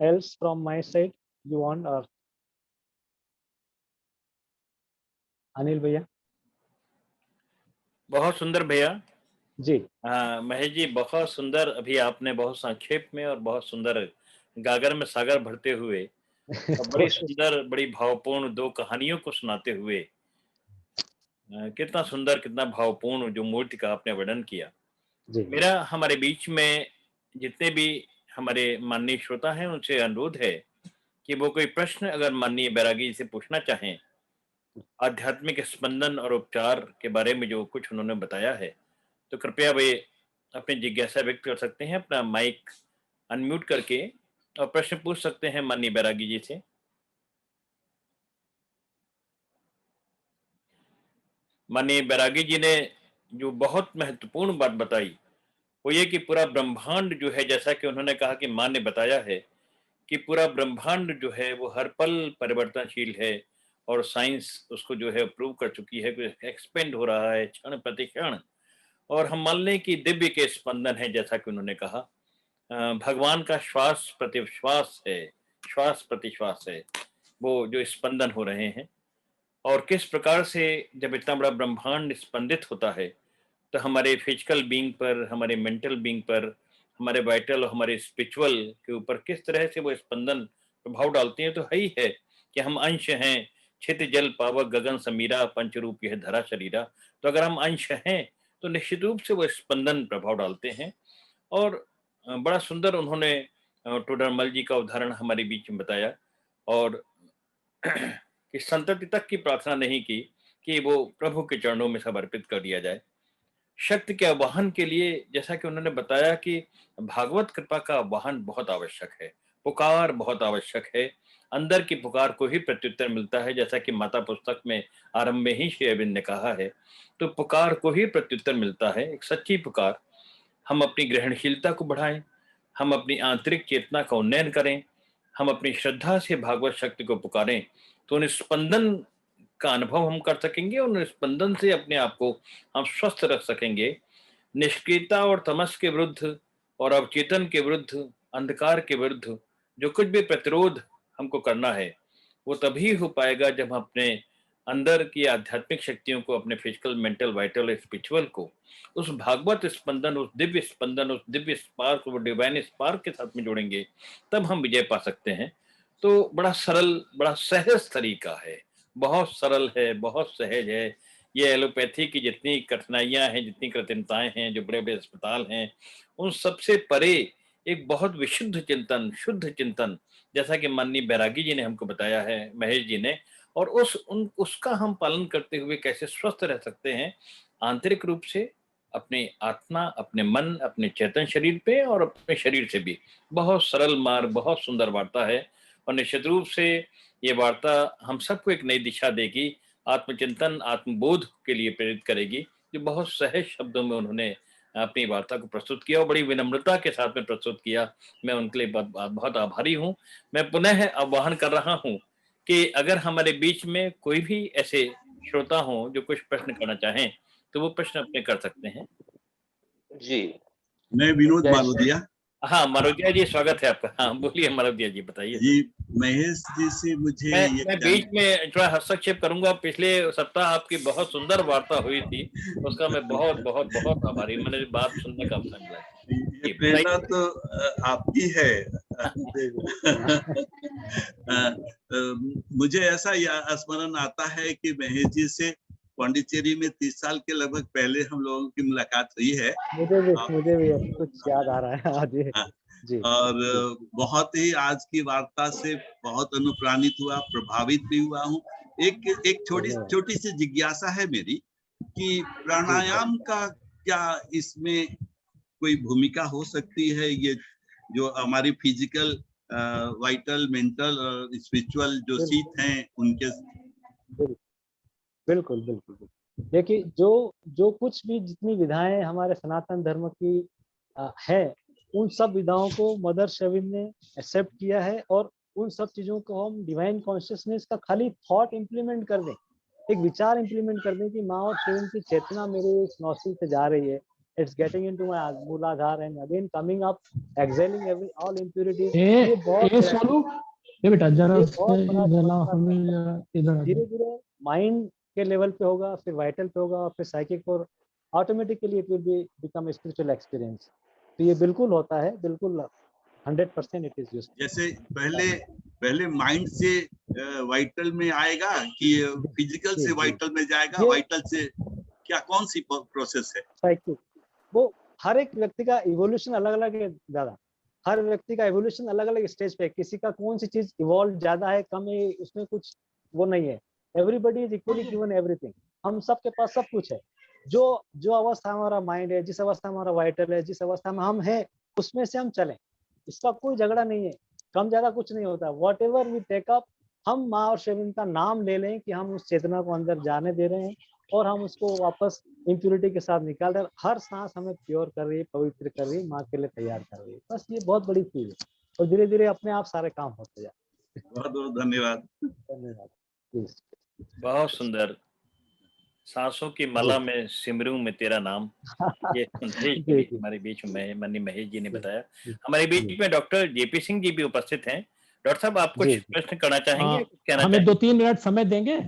S5: else from my side you want, or Anil भैया?
S1: बहुत सुंदर भैया।
S5: जी
S1: महेश जी, बहुत सुंदर। अभी आपने बहुत संक्षेप में और बहुत सुंदर गागर में सागर भरते हुए और बड़ी सुंदर, बड़ी भावपूर्ण दो कहानियों को सुनाते हुए कितना सुंदर, कितना भावपूर्ण जो मूर्ति का आपने वर्णन किया।
S5: जी
S1: मेरा हमारे बीच में जितने भी हमारे माननीय श्रोता हैं उनसे अनुरोध है कि वो कोई प्रश्न अगर माननीय बैरागी जी से पूछना चाहें, आध्यात्मिक स्पंदन और उपचार के बारे में जो कुछ उन्होंने बताया है, तो कृपया वे अपनी जिज्ञासा व्यक्त कर सकते हैं, अपना माइक अनम्यूट करके और प्रश्न पूछ सकते हैं माननीय बैरागी जी से। माननीय बैरागी जी ने जो बहुत महत्वपूर्ण बात बताई वो ये कि पूरा ब्रह्मांड जो है, जैसा कि उन्होंने कहा कि माँ ने बताया है कि पूरा ब्रह्मांड जो है वो हर पल परिवर्तनशील है और साइंस उसको जो है प्रूव कर चुकी है कि एक्सपेंड हो रहा है क्षण प्रति क्षण, और हम मान लें कि दिव्य के स्पंदन है, जैसा कि उन्होंने कहा भगवान का श्वास प्रतिश्वास है, श्वास प्रतिश्वास है वो जो स्पंदन हो रहे हैं। और किस प्रकार से जब इतना बड़ा ब्रह्मांड स्पंदित होता है तो हमारे फिजिकल बीइंग पर, हमारे मेंटल बीइंग पर, हमारे वाइटल और हमारे स्पिरिचुअल के ऊपर किस तरह से वो स्पंदन प्रभाव डालते हैं, तो है ही है कि हम अंश हैं छित जल पावक गगन समीरा पंचरूप यह धरा शरीरा। तो अगर हम अंश हैं तो निश्चित रूप से वो स्पंदन प्रभाव डालते हैं। और बड़ा सुंदर उन्होंने टोडरमल जी का उदाहरण हमारे बीच में बताया, और कि संतति तक की प्रार्थना नहीं की कि वो प्रभु के चरणों में समर्पित कर दिया जाए। शक्ति के आवाहन के लिए जैसा कि उन्होंने बताया कि भागवत कृपा का आवाहन बहुत आवश्यक है, पुकार बहुत आवश्यक है। अंदर की पुकार को ही प्रत्युत्तर मिलता है, जैसा कि माता पुस्तक में आरंभ में ही श्री अरविंद ने कहा है। तो पुकार को ही प्रत्युत्तर मिलता है, एक सच्ची पुकार। हम अपनी ग्रहणशीलता को बढ़ाएं, हम अपनी आंतरिक चेतना का उन्नयन करें, हम अपनी श्रद्धा से भागवत शक्ति को पुकारें, तो उन स्पंदन का अनुभव हम कर सकेंगे और उन स्पंदन से अपने आप को हम स्वस्थ रख सकेंगे। निष्क्रियता और तमस के विरुद्ध और अवचेतन के विरुद्ध, अंधकार के विरुद्ध जो कुछ भी प्रतिरोध हमको करना है, वो तभी हो पाएगा जब हम अपने अंदर की आध्यात्मिक शक्तियों को, अपने फिजिकल, मेंटल, वाइटल, स्पिरिचुअल को उस भागवत स्पंदन, उस दिव्य स्पंदन, उस दिव्य स्पार्क, वो डिवाइन स्पार्क के साथ में जोड़ेंगे, तब हम विजय पा सकते हैं। तो बड़ा सरल, बड़ा सहज तरीका है, बहुत सरल है, बहुत सहज है। ये एलोपैथी की जितनी कठिनाइयां हैं, जितनी कृत्रिमताएं हैं, जो बड़े बड़े अस्पताल हैं, उन सबसे परे एक बहुत विशुद्ध चिंतन, शुद्ध चिंतन, जैसा कि माननीय बैरागी जी ने हमको बताया है, महेश जी ने, और उसका हम पालन करते हुए कैसे स्वस्थ रह सकते हैं आंतरिक रूप से, अपनी आत्मा, अपने मन, अपने चेतन शरीर पे और अपने शरीर से भी। बहुत सरल मार्ग, बहुत सुंदर वार्ता है, और निश्चित रूप से ये वार्ता हम सबको एक नई दिशा देगी, आत्मचिंतन, आत्मबोध के लिए प्रेरित करेगी। जो बहुत सहज शब्दों में उन्होंने अपनी वार्ता को प्रस्तुत किया और बड़ी विनम्रता के साथ में प्रस्तुत किया। मैं उनके लिए बहुत आभारी हूँ। मैं पुनः आह्वान कर रहा हूँ कि अगर हमारे बीच में कोई भी ऐसे श्रोता हों जो कुछ प्रश्न करना चाहें, तो वो प्रश्न अपने कर सकते हैं।
S7: जी,
S8: मैं विनोद मालोदिया।
S1: हाँ, मालोदिया जी, स्वागत है आपका। हाँ, बोलिए मालोदिया जी, बताइए।
S8: जी, महेश जी से मुझे
S1: मैं बीच में थोड़ा हस्तक्षेप करूंगा। पिछले सप्ताह आपकी बहुत सुंदर वार्ता हुई थी, उसका मैं बहुत बहुत बहुत आभारी। मैंने बात सुनने का अवसर मिला।
S8: ये प्रेरणा तो आपकी है। मुझे ऐसा स्मरण आता है कि महेश जी से पांडिचेरी में 30 साल के लगभग पहले हम लोगों की मुलाकात हुई है।
S5: मुझे भी कुछ याद आ रहा है आज। जी।
S8: और बहुत ही आज की वार्ता से बहुत अनुप्राणित हुआ, प्रभावित भी हुआ हूँ। एक छोटी सी जिज्ञासा है मेरी कि प्राणायाम का क्या इसमें कोई भूमिका हो सकती है? ये जो हमारी फिजिकल, वाइटल, मेंटल और स्पिरिचुअल जो सीट हैं उनके।
S5: बिल्कुल बिल्कुल। देखिए, जो कुछ भी जितनी विधाएं हमारे सनातन धर्म की है, उन सब विधाओं को मदर शेविन ने एक्सेप्ट किया है, और उन सब चीजों को हम डिवाइन कॉन्शियसनेस का खाली थॉट इंप्लीमेंट कर दें, एक विचार इंप्लीमेंट कर दें कि माँ और शेविन की चेतना मेरे इस नौसिल से जा रही है, इट्स गेटिंग इनटू माय मूलाधार and again coming up, exhaling every all impurities. ये बहुत
S9: ये बेटा जरा
S5: धीरे धीरे माइंड के लेवल पे होगा, फिर वाइटल पे होगा, फिर साइकिक, और automatically it will be become spiritual experience. तो ये बिल्कुल होता है, बिल्कुल 100% इट इज यूज्ड।
S8: जैसे पहले माइंड से वाइटल में आएगा कि फिजिकल से वाइटल में जाएगा, वाइटल से क्या, कौन सी प्रोसेस है?
S5: साइकिक, वो हर एक व्यक्ति का इवोल्यूशन अलग अलग है दादा। हर व्यक्ति का इवोल्यूशन अलग अलग स्टेज पे है। किसी का कौन सी चीज इवॉल्व ज्यादा है, कम है, उसमें कुछ वो नहीं है। Everybody is equally given everything. हम सबके पास सब कुछ है। जो अवस्था हमारा माइंड है, जिस अवस्था में हमारा वाइटल है, जिस अवस्था में हम हैं, उसमें से हम चलें। इसका कोई झगड़ा नहीं है, कम ज्यादा कुछ नहीं होता। Whatever we take up, हम माँ और शेविन का नाम ले लें कि हम उस चेतना को अंदर जाने दे रहे हैं और हम उसको वापस इम्प्योरिटी के साथ निकाल रहे हैं। हर सांस हमें प्योर कर रही है, पवित्र कर रही है, माँ के लिए तैयार कर रही है। बस ये बहुत बड़ी चीज है, और धीरे धीरे अपने आप सारे काम होते जाए।
S8: बहुत बहुत धन्यवाद।
S5: धन्यवाद।
S1: बहुत सुंदर। सांसों की माला में सिमरूं में तेरा नाम, ये हमारे बीच में माननीय महेश जी ने बताया। हमारे बीच में डॉक्टर जेपी सिंह जी भी उपस्थित हैं। डॉक्टर साहब, आप कुछ प्रश्न करना चाहेंगे?
S9: हमें 2-3 मिनट समय देंगे?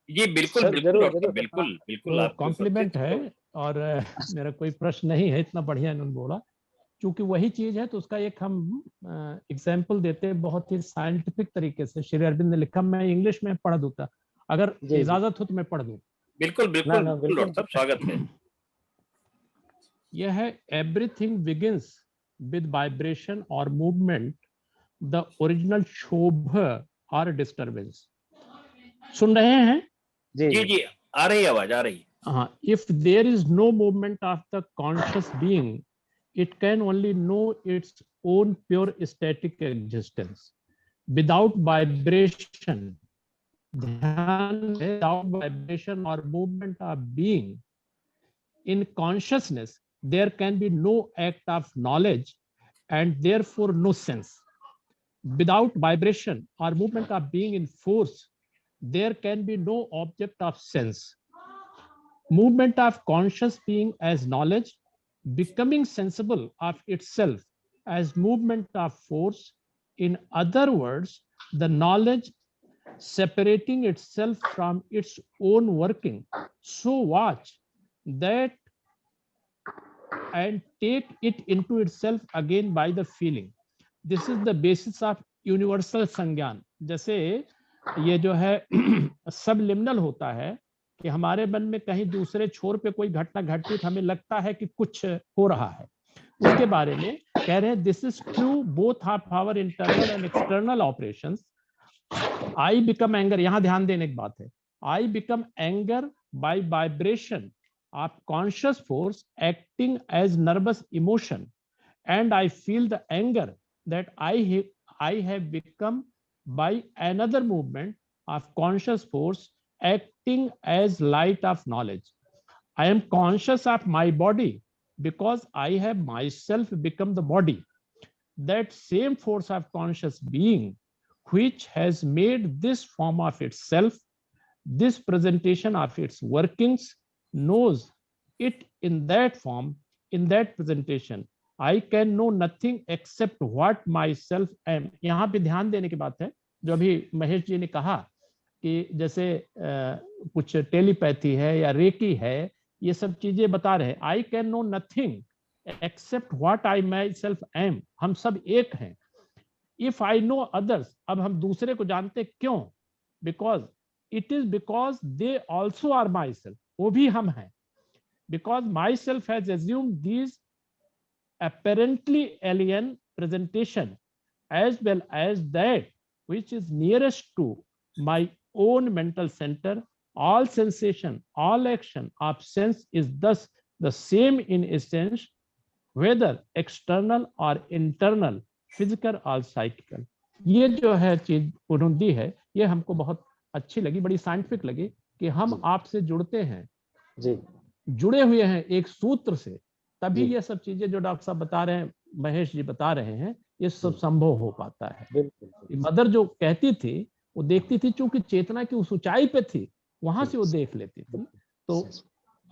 S1: जी बिल्कुल बिल्कुल बिल्कुल बिल्कुल। आप
S9: कॉम्प्लीमेंट है, और मेरा कोई प्रश्न नहीं है, इतना बढ़िया इन्होंने बोला। क्योंकि वही चीज है, तो उसका एक हम एग्जाम्पल देते हैं बहुत ही साइंटिफिक तरीके से। श्री अरविंद ने लिखा, मैं इंग्लिश में पढ़ दूंगा। अगर
S5: जी, जी।
S9: इजाजत हो तो मैं पढ़ दूं।
S1: बिल्कुल
S5: ना
S1: बिल्कुल
S5: ना
S1: बिल्कुल
S5: बिल्कुल
S1: डॉक्टर साहब, स्वागत है।
S9: यह है एवरीथिंग बिगिंस विद वाइब्रेशन और मूवमेंट, द ओरिजिनल शोभ और डिस्टर्बेंस। सुन रहे हैं?
S5: जी
S1: जी
S5: जी
S1: जी, आ रही है, आवाज आ रही है।
S9: If there is no movement of the conscious being, it can only know its own pure static existence. Without vibration, without vibration or movement of being, in consciousness, there can be no act of knowledge and therefore no sense. Without vibration or movement of being in force, there can be no object of sense. Movement of conscious being as knowledge, becoming sensible of itself as movement of force. In other words, the knowledge separating itself from its own working. So watch that and take it into itself again by the feeling. This is the basis of universal संज्ञान। जैसे ये जो है subliminal होता है कि हमारे मन में कहीं दूसरे छोर पे कोई घटना घटती तो हमें लगता है कि कुछ हो रहा है, उसके बारे में कह रहे हैं this is true both of our internal and external operations. I become anger, यहां ध्यान देने की बात है, I become anger by vibration of conscious force acting as nervous emotion, and I feel the anger that I have become by another movement of conscious force acting as light of knowledge. I am conscious of my body because I have myself become the body. That same force of conscious being which has made this form of itself, this presentation of its workings, knows it in that form, in that presentation. I can know nothing except what myself am. यहाँ पे ध्यान देने की बात है, जो अभी महेश जी ने कहा कि जैसे कुछ टेलीपैथी है या रेकी है, ये सब चीजें बता रहे हैं। I can know nothing except what I myself am. हम सब एक हैं। If I know others, अब हम दूसरे को जानते क्यों? Because it is because they also are myself. वो भी हम हैं। Because myself has assumed these apparently alien presentation as well as that which is nearest to my own mental center. All sensation, all action of sense is thus the same in essence, whether external or internal, physical or psychical. ये जो है चीज उन्होंने दी है, ये हमको बहुत अच्छी लगी, बड़ी साइंटिफिक लगी कि हम आपसे जुड़ते हैं,
S5: जी
S9: जुड़े हुए हैं एक सूत्र से, तभी
S5: जी
S9: ये सब चीजें जो डॉक्टर साहब बता रहे हैं, महेश जी बता रहे हैं, ये सब संभव हो पाता है।
S5: बिल्कुल
S9: मदर जो कहती थी, वो देखती थी, चूंकि चेतना की उस ऊंचाई पे थी, वहां से वो देख लेती थी। तो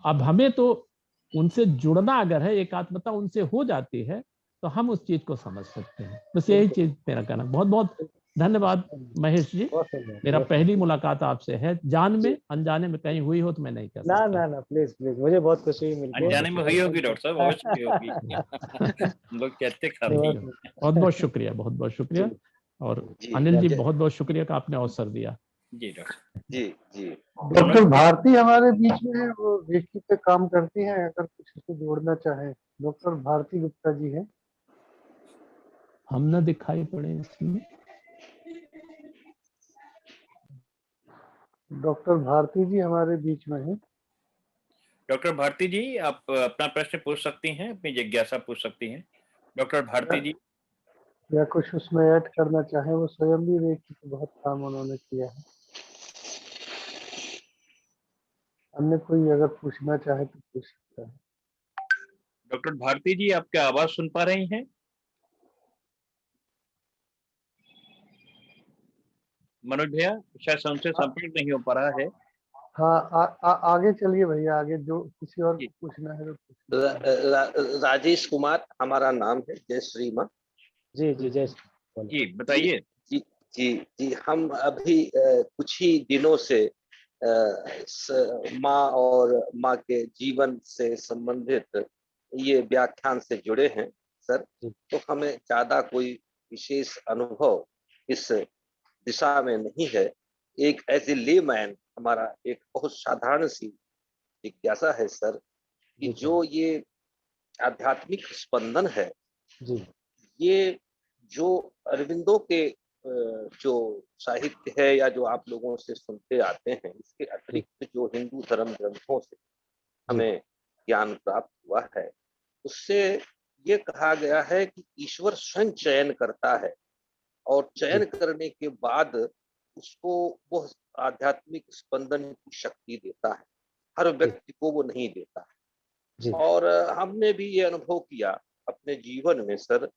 S9: अब हमें तो उनसे जुड़ना अगर है, एकात्मता उनसे हो जाती है, तो हम उस चीज को समझ सकते हैं। बस यही चीज मेरा कहना। बहुत बहुत धन्यवाद महेश जी। मेरा पहली मुलाकात आपसे है, जान में अनजाने में कहीं हुई हो तो मैं नहीं कह
S5: ना
S9: सकता।
S5: ना ना प्लीज प्लीज, मुझे बहुत खुशी हुई मिलकर।
S1: अनजाने में हुई होगी डॉक्टर साहब, अवश्य हुई होगी। हम लोग कहते खाते हैं।
S9: बहुत बहुत शुक्रिया, बहुत बहुत शुक्रिया। और अनिल जी बहुत बहुत शुक्रिया कि आपने अवसर दिया।
S1: जी डॉक्टर
S7: जी जी।
S10: डॉक्टर भारती हमारे बीच में है, वो रेकी पे काम करती हैं, अगर कुछ उसको जोड़ना चाहे। डॉक्टर भारती गुप्ता जी हैं।
S9: हम न दिखाई पड़े इसमें।
S10: डॉक्टर भारती जी हमारे बीच में हैं।
S1: डॉक्टर भारती जी, आप अपना प्रश्न पूछ सकती हैं, अपनी जिज्ञासा पूछ सकती हैं। डॉक्टर भारती जी,
S10: या कुछ उसमें ऐड करना चाहे, वो स्वयं भी रेकी पे बहुत काम उन्होंने किया है। अन्य कोई अगर पूछना चाहे तो पूछ सकता है।
S1: डॉक्टर भारती जी, आप क्या आवाज सुन पा रही हैं? मनोज भैया, शायद से उनसे संपर्क नहीं हो पा रहा है।
S10: हाँ, आगे चलिए भैया, आगे जो किसी और को पूछना है तो
S7: राजेश कुमार हमारा नाम है। जय श्री माँ।
S5: जी जी जय
S1: जी बताइए।
S7: जी जी जी, हम अभी कुछ ही दिनों से माँ और माँ के जीवन से संबंधित ये व्याख्यान से जुड़े हैं सर। तो हमें ज्यादा कोई विशेष अनुभव इस दिशा में नहीं है। एक एज ए लेमैन हमारा एक बहुत साधारण सी जिज्ञासा है सर, कि
S5: जी
S7: जो ये आध्यात्मिक स्पंदन है,
S5: जी
S7: ये जो अरविंदो के जो साहित्य है या जो आप लोगों से सुनते आते हैं, इसके अतिरिक्त जो हिंदू धर्म ग्रंथों से हमें ज्ञान प्राप्त हुआ है, उससे ये कहा गया है कि ईश्वर स्वयं चयन करता है और चयन करने के बाद उसको वो आध्यात्मिक स्पंदन की शक्ति देता है। हर व्यक्ति को वो नहीं देता है।
S5: जी
S7: और हमने भी ये अनुभव किया अपने जीवन में सर,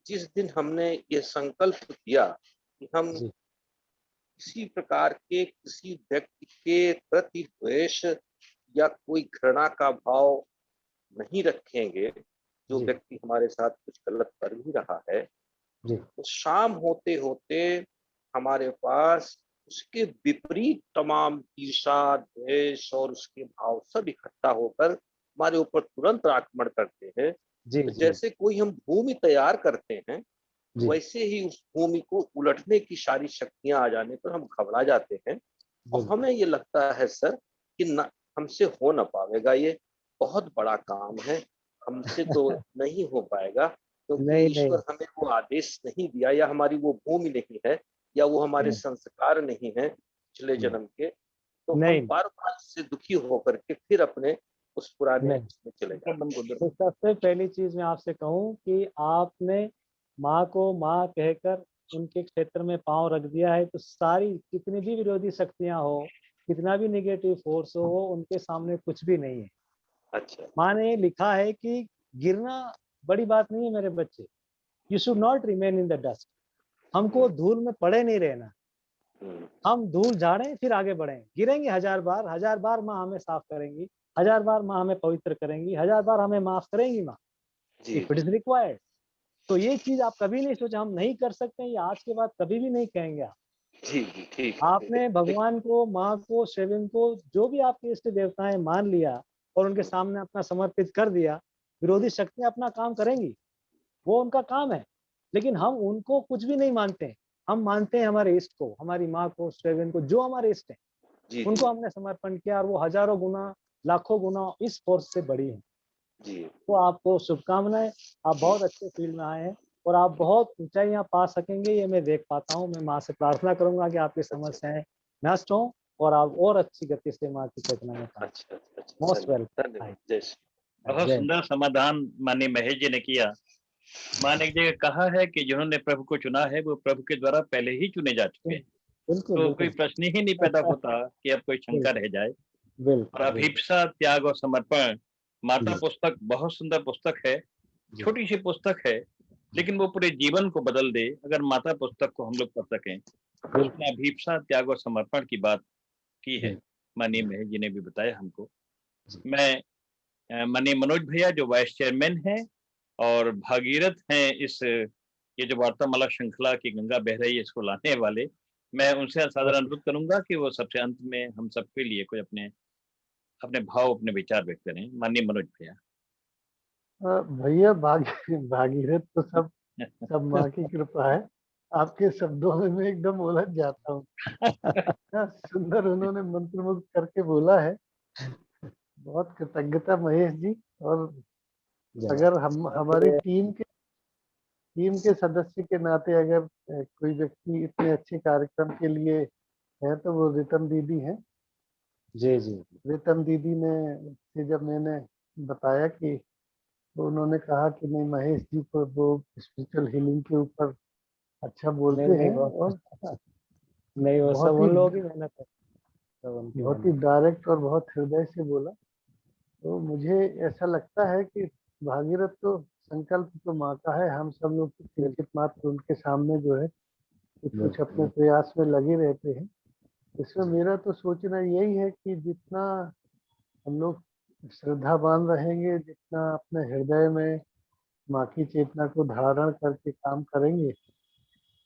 S7: जिस दिन हमने ये संकल्प किया कि हम
S5: जी
S7: किसी प्रकार के किसी व्यक्ति के प्रति द्वेष या कोई घृणा का भाव नहीं रखेंगे, जो
S5: जी
S7: व्यक्ति हमारे साथ कुछ गलत कर भी रहा है,
S5: जी
S7: तो शाम होते होते हमारे पास उसके विपरीत तमाम ईर्षा, द्वेष और उसके भाव सब इकट्ठा होकर हमारे ऊपर तुरंत आक्रमण करते हैं।
S5: जी
S7: तो
S5: जी
S7: जैसे कोई हम भूमि तैयार करते हैं,
S5: जी
S7: वैसे ही उस भूमि को उलटने की सारी शक्तियां आ जाने पर हम घबरा जाते हैं और
S5: बिल्कुल
S7: हमें ये लगता है सर कि न हमसे हो ना पाएगा, ये बहुत बड़ा काम है, हमसे तो नहीं हो पाएगा, क्योंकि
S5: नहीं नहीं
S7: ईश्वर हमें वो आदेश नहीं दिया, या हमारी वो भूमि नहीं है, या वो हमारे
S5: नहीं
S7: संस्कार नहीं है पिछले
S5: नहीं
S7: जन्म के। तो हम
S5: नहीं
S7: बार बार इससे दुखी होकर के फिर अपने उस पुराने
S5: नहीं।
S7: उसमें चले जाते हैं।
S5: तो सबसे पहली चीज मैं आपसे कहूँ कि आपने माँ को माँ कहकर उनके क्षेत्र में पांव रख दिया है, तो सारी कितनी भी विरोधी शक्तियां हो, कितना भी निगेटिव फोर्स हो, वो उनके सामने कुछ भी नहीं है।
S7: अच्छा।
S5: माँ ने लिखा है कि गिरना बड़ी बात नहीं है मेरे बच्चे, you should not remain in the dust. हमको धूल में पड़े नहीं रहना, हम धूल झाड़ें फिर आगे बढ़ें। गिरेंगे 1000 बार माँ हमें साफ करेंगी, 1000 बार माँ हमें पवित्र करेंगी, 1000 बार हमें माफ करेंगी माँ,
S7: जी
S5: इफ इट इज रिक्वायर्ड। तो ये चीज आप कभी नहीं सोचा हम नहीं कर सकते, ये आज के बाद कभी भी नहीं कहेंगे आप।
S7: जी जी ठीक है,
S5: आपने भगवान को, माँ को, शिवलिंग को, जो भी आपके इष्ट देवता हैं मान लिया और उनके सामने अपना समर्पित कर दिया। विरोधी शक्तियां अपना काम करेंगी, वो उनका काम है, लेकिन हम उनको कुछ भी नहीं मानते। हम मानते हैं हमारे इष्ट को, हमारी माँ को, शिवलिंग को, जो हमारे इष्ट हैं
S7: जी
S5: उनको हमने समर्पण किया, और वो हजारों गुना, लाखों गुना इस फोर्स से बड़ी है।
S7: जी
S5: तो आपको शुभकामनाएं, आप बहुत अच्छे फील्ड में आए हैं और आप बहुत ऊंचाइयां पा सकेंगे, ये मैं देख पाता हूँ। मैं माँ से प्रार्थना करूंगा कि आपकी समस्याएं नष्ट हों और आप और अच्छी गति से माँ की चेतना में पाएं।
S7: अच्छा अच्छा,
S5: मोस्ट वेलकम।
S7: धन्यवाद, जय श्री।
S1: बहुत
S5: जय
S1: सुंदर समाधान माननीय महेश जी ने किया। माँ ने एक जगह कहा है कि जिन्होंने प्रभु को चुना है वो प्रभु के द्वारा पहले ही चुने जा चुके हैं,
S5: बिल्कुल
S1: तो कोई
S5: बिल्कुल
S1: प्रश्न ही नहीं पैदा होता कि अब कोई शंका रह जाए। और
S5: बिल्कुल
S1: अभिप्सा, त्याग और समर्पण, माता
S5: जी।
S1: पुस्तक बहुत सुंदर पुस्तक है,
S5: जी।
S1: छोटी सी पुस्तक है, लेकिन वो पूरे जीवन को बदल दे अगर माता पुस्तक को हम लोग पढ़ सकें। उसमें अभिप्सा, त्याग और समर्पण की बात की है, माननीय महेश जी ने भी बताया हमको। मैं माननीय मनोज भैया जो वाइस चेयरमैन हैं और भागीरथ हैं इस ये जो वार्तामाला श्रृंखला की गंगा बह रही है इसको लाने वाले, मैं उनसे साधारण अनुरोध करूंगा कि वो सबसे अंत में हम सबके लिए कोई अपने अपने भाव, अपने विचार व्यक्त करें। माननीय मनोज भैया।
S10: भैया भागीरथ तो सब माँ की कृपा है। आपके शब्दों में मैं एकदम उलझ जाता हूँ। क्या सुंदर उन्होंने मंत्रमुग्ध करके बोला है। बहुत कृतज्ञता महेश जी। और अगर हम हमारी टीम के सदस्य के नाते अगर कोई व्यक्ति इतने अच्छे कार्यक्रम के लिए है तो वो रितम दीदी है।
S5: जी जी
S10: रितम दीदी ने से जब मैंने बताया कि, तो उन्होंने कहा कि नहीं महेश जी को वो स्पिरिचुअल हीलिंग के ऊपर अच्छा बोलते
S5: नहीं
S10: हैं
S5: वो
S10: और
S5: नहीं, वो सब उन लोगों की मेहनत है, सब उनकी
S10: बहुत ही
S5: मेहनत।
S10: डायरेक्ट और बहुत हृदय से बोला। तो मुझे ऐसा लगता है कि भागीरथ तो संकल्प तो माँ का है, हम सब लोग किंचित मात्र उनके सामने जो है कुछ कुछ अपने प्रयास में लगे रहते हैं। इसमें मेरा तो सोचना यही है कि जितना हम लोग श्रद्धावान रहेंगे, जितना अपने हृदय में माँ की चेतना को धारण करके काम करेंगे,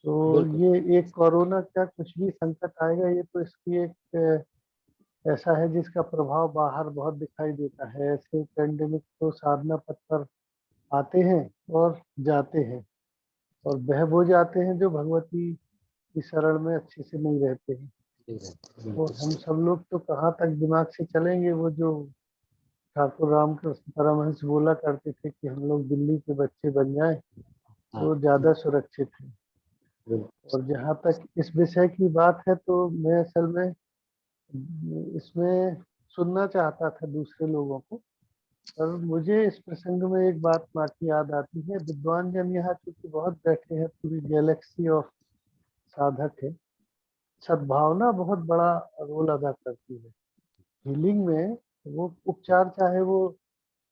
S10: तो ये एक कोरोना का कुछ भी संकट आएगा, ये तो इसकी एक ऐसा है जिसका प्रभाव बाहर बहुत दिखाई देता है। ऐसे पेंडेमिक तो साधना पथ पर आते हैं और जाते हैं, और बह वो जाते हैं जो भगवती की शरण में अच्छे से नहीं रहते हैं। और हम सब लोग तो कहाँ तक दिमाग से चलेंगे। वो जो ठाकुर रामकृष्ण परमहंस बोला करते थे कि हम लोग दिल्ली के बच्चे बन जाएं तो ज्यादा सुरक्षित है। और जहाँ तक इस विषय की बात है तो मैं असल में इसमें सुनना चाहता था दूसरे लोगों को, पर मुझे इस प्रसंग में एक बात माँ की याद आती है। विद्वान जन यहाँ चूंकि बहुत बैठे हैं, पूरी गैलेक्सी ऑफ साधक है, सद्भावना बहुत बड़ा रोल अदा करती है हीलिंग में। वो उपचार चाहे वो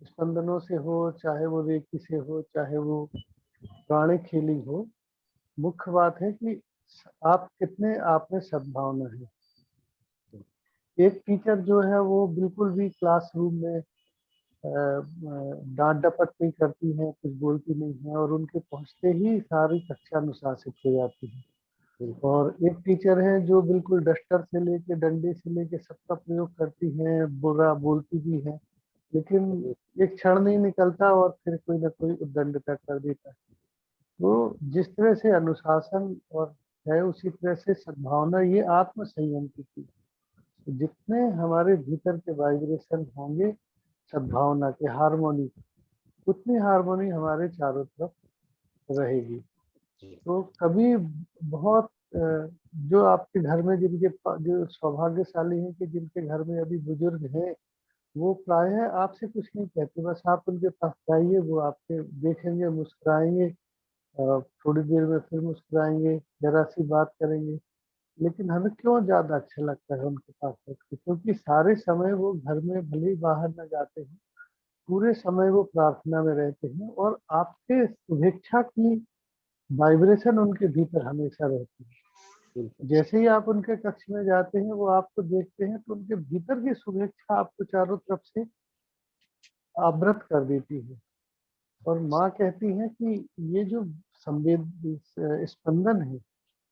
S10: स्पंदनों से हो, चाहे वो रेकी से हो, चाहे वो प्राणिक हीलिंग हो, मुख्य बात है कि आप कितने आप में सद्भावना है। एक टीचर जो है वो बिल्कुल भी क्लासरूम में डांट डपट नहीं करती है, कुछ बोलती नहीं है, और उनके पहुंचते ही सारी कक्षा अनुशासित हो जाती है। और एक टीचर है जो बिल्कुल डस्टर से लेके डंडे से लेके सबका प्रयोग करती है, बुरा बोलती भी है, लेकिन एक क्षण नहीं निकलता और फिर कोई ना कोई उद्दंडता कर देता है। तो जिस तरह से अनुशासन और है, उसी तरह से सद्भावना, ये आत्म संयम की चीज। जितने हमारे भीतर के वाइब्रेशन होंगे सद्भावना के, हार्मोनी, उतनी हार्मोनी हमारे चारों तरफ रहेगी। तो कभी बहुत जो आपके घर में जो सौभाग्यशाली हैं कि जिनके घर में अभी बुजुर्ग हैं, वो प्रायः आपसे कुछ नहीं कहते, बस आप उनके पास जाइए, वो आपके देखेंगे, मुस्कुराएंगे, थोड़ी देर में फिर मुस्कुराएंगे, जरा सी बात करेंगे। लेकिन हमें क्यों ज्यादा अच्छा लगता है उनके पास बैठ के? क्योंकि सारे समय वो घर में भले ही बाहर न जाते हैं, पूरे समय वो प्रार्थना में रहते हैं, और आपके शुभेच्छा की वाइब्रेशन उनके भीतर हमेशा रहती है। जैसे ही आप उनके कक्ष में जाते हैं, वो आपको देखते हैं तो उनके भीतर की शुभेच्छा आपको चारों तरफ से आवृत कर देती है। और माँ कहती है कि ये जो संवेद स्पंदन है,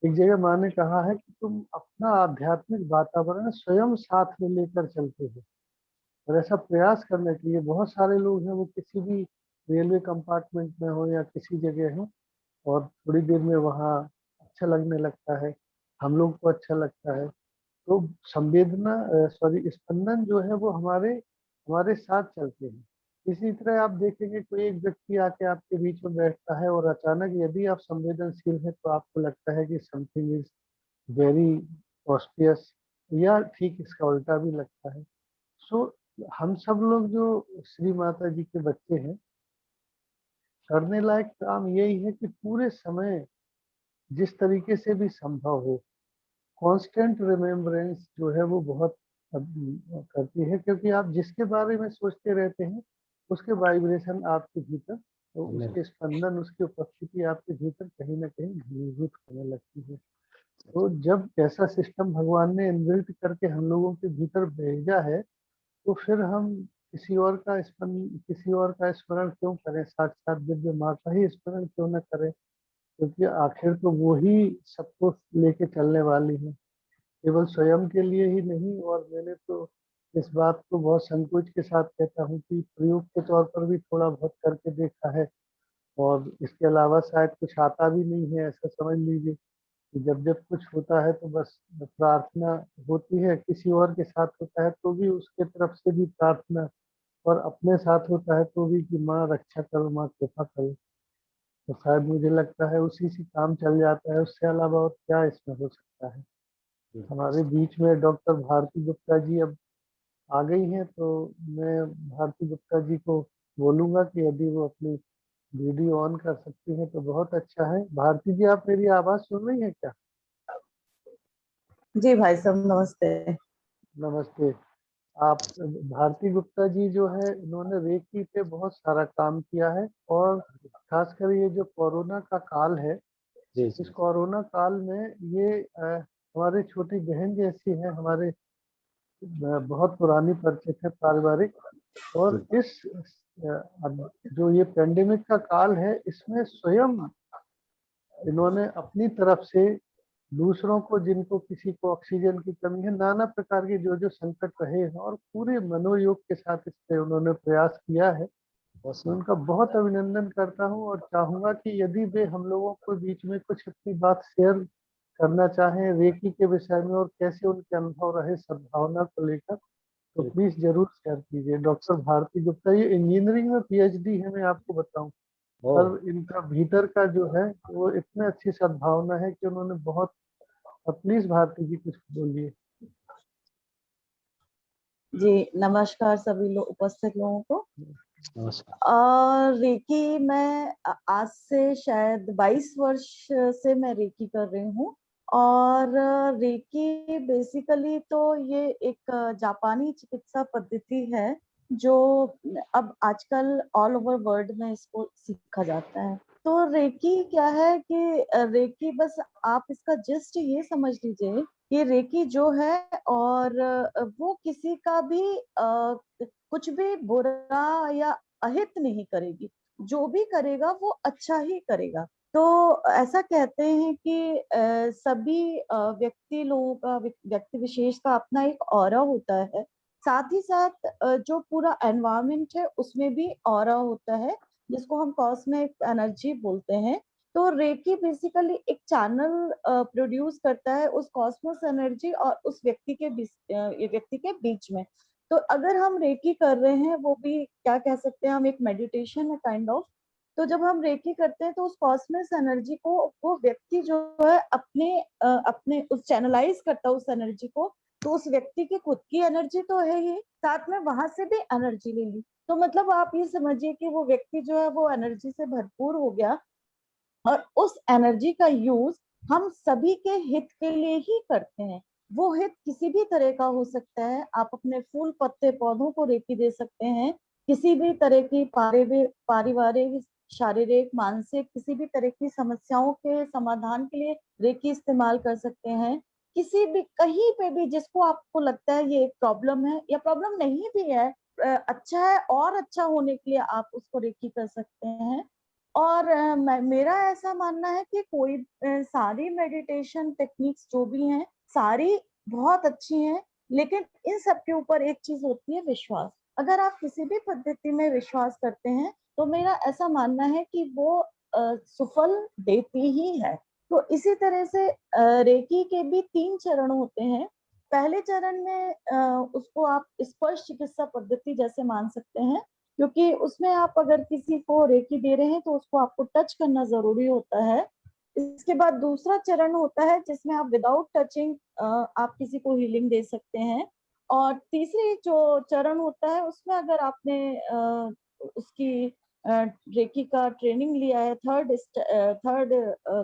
S10: एक जगह माँ ने कहा है कि तुम अपना आध्यात्मिक वातावरण स्वयं साथ में लेकर चलते हो, और ऐसा प्रयास करना चाहिए। बहुत सारे लोग हैं, वो किसी भी रेलवे कंपार्टमेंट में हो या किसी जगह हो, और थोड़ी देर में वहाँ अच्छा लगने लगता है, हम लोग को अच्छा लगता है। तो संवेदना स्पंदन जो है वो हमारे हमारे साथ चलते हैं। इसी तरह आप देखेंगे कोई एक व्यक्ति आके आपके बीच में बैठता है, और अचानक यदि आप संवेदनशील हैं तो आपको लगता है कि समथिंग इज वेरी ऑस्पियस, या ठीक इसका उल्टा भी लगता है। सो हम सब लोग जो श्री माता जी के बच्चे हैं, करने लायक काम यही है कि पूरे समय जिस तरीके से भी संभव हो, कांस्टेंट रिमेम्बरेंस जो है वो बहुत करती है, क्योंकि आप जिसके बारे में सोचते रहते हैं उसके वाइब्रेशन आपके भीतर, तो उसके स्पंदन, उसकी उपस्थिति आपके भीतर कहीं ना कहीं घनीभूत होने लगती है। तो जब ऐसा सिस्टम भगवान ने इनबिल्ट करके हम लोगों के भीतर भेजा है, तो फिर हम किसी और का स्मरण क्यों करें? साक्षात दिव्य माँ का ही स्मरण क्यों न करें? क्योंकि आखिर तो वो ही सबको लेके चलने वाली है, केवल स्वयं के लिए ही नहीं। और मैंने तो इस बात को बहुत संकोच के साथ कहता हूँ कि प्रयोग के तौर पर भी थोड़ा बहुत करके देखा है, और इसके अलावा शायद कुछ आता भी नहीं है। ऐसा समझ लीजिए कि जब जब कुछ होता है तो बस प्रार्थना होती है, किसी और के साथ होता है तो भी उसके तरफ से भी प्रार्थना, और अपने साथ होता है तो भी कि माँ रक्षा करो, माँ कृपा करो। तो शायद मुझे लगता है उसी से काम चल जाता है, उससे अलावा और क्या इसमें हो सकता है। हमारे बीच में डॉक्टर भारती गुप्ता जी अब आ गई हैं, तो मैं भारती गुप्ता जी को बोलूंगा कि यदि वो अपनी वीडियो ऑन कर सकती हैं तो बहुत अच्छा है। भारती जी, आप मेरी आवाज सुन रही हैं क्या?
S11: जी भाई साहब, नमस्ते।
S10: नमस्ते। आप भारती गुप्ता जी जो है, इन्होंने रेकी पे बहुत सारा काम किया है, और खासकर ये जो कोरोना का काल है, इस कोरोना काल में ये हमारी छोटी बहन जैसी है, हमारे बहुत पुरानी परिचित है पारिवारिक। और इस जो ये पेंडेमिक का काल है, इसमें स्वयं इन्होंने अपनी तरफ से दूसरों को, जिनको किसी को ऑक्सीजन की कमी है, नाना प्रकार के जो जो संकट रहे हैं, और पूरे मनोयोग के साथ इस पे उन्होंने प्रयास किया है। मैं उनका बहुत अभिनंदन करता हूं, और चाहूंगा कि यदि वे हम लोगों को बीच में कुछ अपनी बात शेयर करना चाहें रेकी के विषय में और कैसे उनके अनुभव रहे सद्भावना को लेकर, तो प्लीज जरूर शेयर कीजिए। डॉक्टर भारती गुप्ता, ये इंजीनियरिंग में पीएचडी है, मैं आपको बताऊं, पर इनका भीतर का जो है वो इतने अच्छी सद्भावना है कि उन्होंने बहुत। प्लीज भारती जी कुछ बोलिए।
S11: जी नमस्कार सभी लोग उपस्थित लोगों को। रेकी मैं आज से शायद 22 वर्ष से मैं रेकी कर रही हूँ। और रेकी बेसिकली तो ये एक जापानी चिकित्सा पद्धति है जो अब आजकल ऑल ओवर वर्ल्ड में इसको सीखा जाता है। तो रेकी क्या है कि रेकी बस आप इसका जस्ट ये समझ लीजिए कि रेकी जो है और वो किसी का भी कुछ भी बुरा या अहित नहीं करेगी, जो भी करेगा वो अच्छा ही करेगा। तो ऐसा कहते हैं कि सभी व्यक्ति लोगों का व्यक्ति विशेष का अपना एक ऑरा होता है, साथ ही साथ जो पूरा एनवायरनमेंट है उसमें भी ऑरा होता है जिसको हम कॉस्मिक एनर्जी बोलते हैं। तो रेकी बेसिकली एक चैनल प्रोड्यूस करता है उस कॉस्मोस एनर्जी और उस व्यक्ति के बीच में। तो अगर हम रेकी कर रहे हैं, वो भी क्या कह सकते हैं हम, एक मेडिटेशन है काइंड ऑफ। तो जब हम रेकी करते हैं तो उस कॉस्मोस एनर्जी को वो व्यक्ति जो है अपने उस चैनलाइज करता है उस एनर्जी को। तो उस व्यक्ति की खुद की एनर्जी तो है ही, साथ में वहां से भी एनर्जी ले ली। तो मतलब आप ये समझिए कि वो व्यक्ति जो है वो एनर्जी से भरपूर हो गया और उस एनर्जी का यूज हम सभी के हित के लिए ही करते हैं। वो हित किसी भी तरह का हो सकता है। आप अपने फूल पत्ते पौधों को रेकी दे सकते हैं, किसी भी तरह की पारिवारिक शारीरिक मानसिक किसी भी तरह की समस्याओं के समाधान के लिए रेकी इस्तेमाल कर सकते हैं। किसी भी कहीं पे भी जिसको आपको लगता है ये एक प्रॉब्लम है या प्रॉब्लम नहीं भी है, अच्छा है और अच्छा होने के लिए आप उसको रेकी कर सकते हैं। और मेरा ऐसा मानना है कि कोई सारी मेडिटेशन टेक्निक्स जो भी हैं सारी बहुत अच्छी हैं, लेकिन इन सब के ऊपर एक चीज होती है विश्वास। अगर आप किसी भी पद्धति में विश्वास करते हैं तो मेरा ऐसा मानना है कि वो सुफल देती ही है। तो इसी तरह से रेकी के भी 3 चरण होते हैं। पहले चरण में उसको आप स्पर्श चिकित्सा पद्धति जैसे मान सकते हैं, क्योंकि उसमें आप अगर किसी को रेकी दे रहे हैं तो उसको आपको टच करना जरूरी होता है। इसके बाद दूसरा चरण होता है जिसमें आप विदाउट टचिंग आप किसी को हीलिंग दे सकते हैं। और तीसरी जो चरण होता है उसमें अगर आपने उसकी रेकी का ट्रेनिंग लिया है थर्ड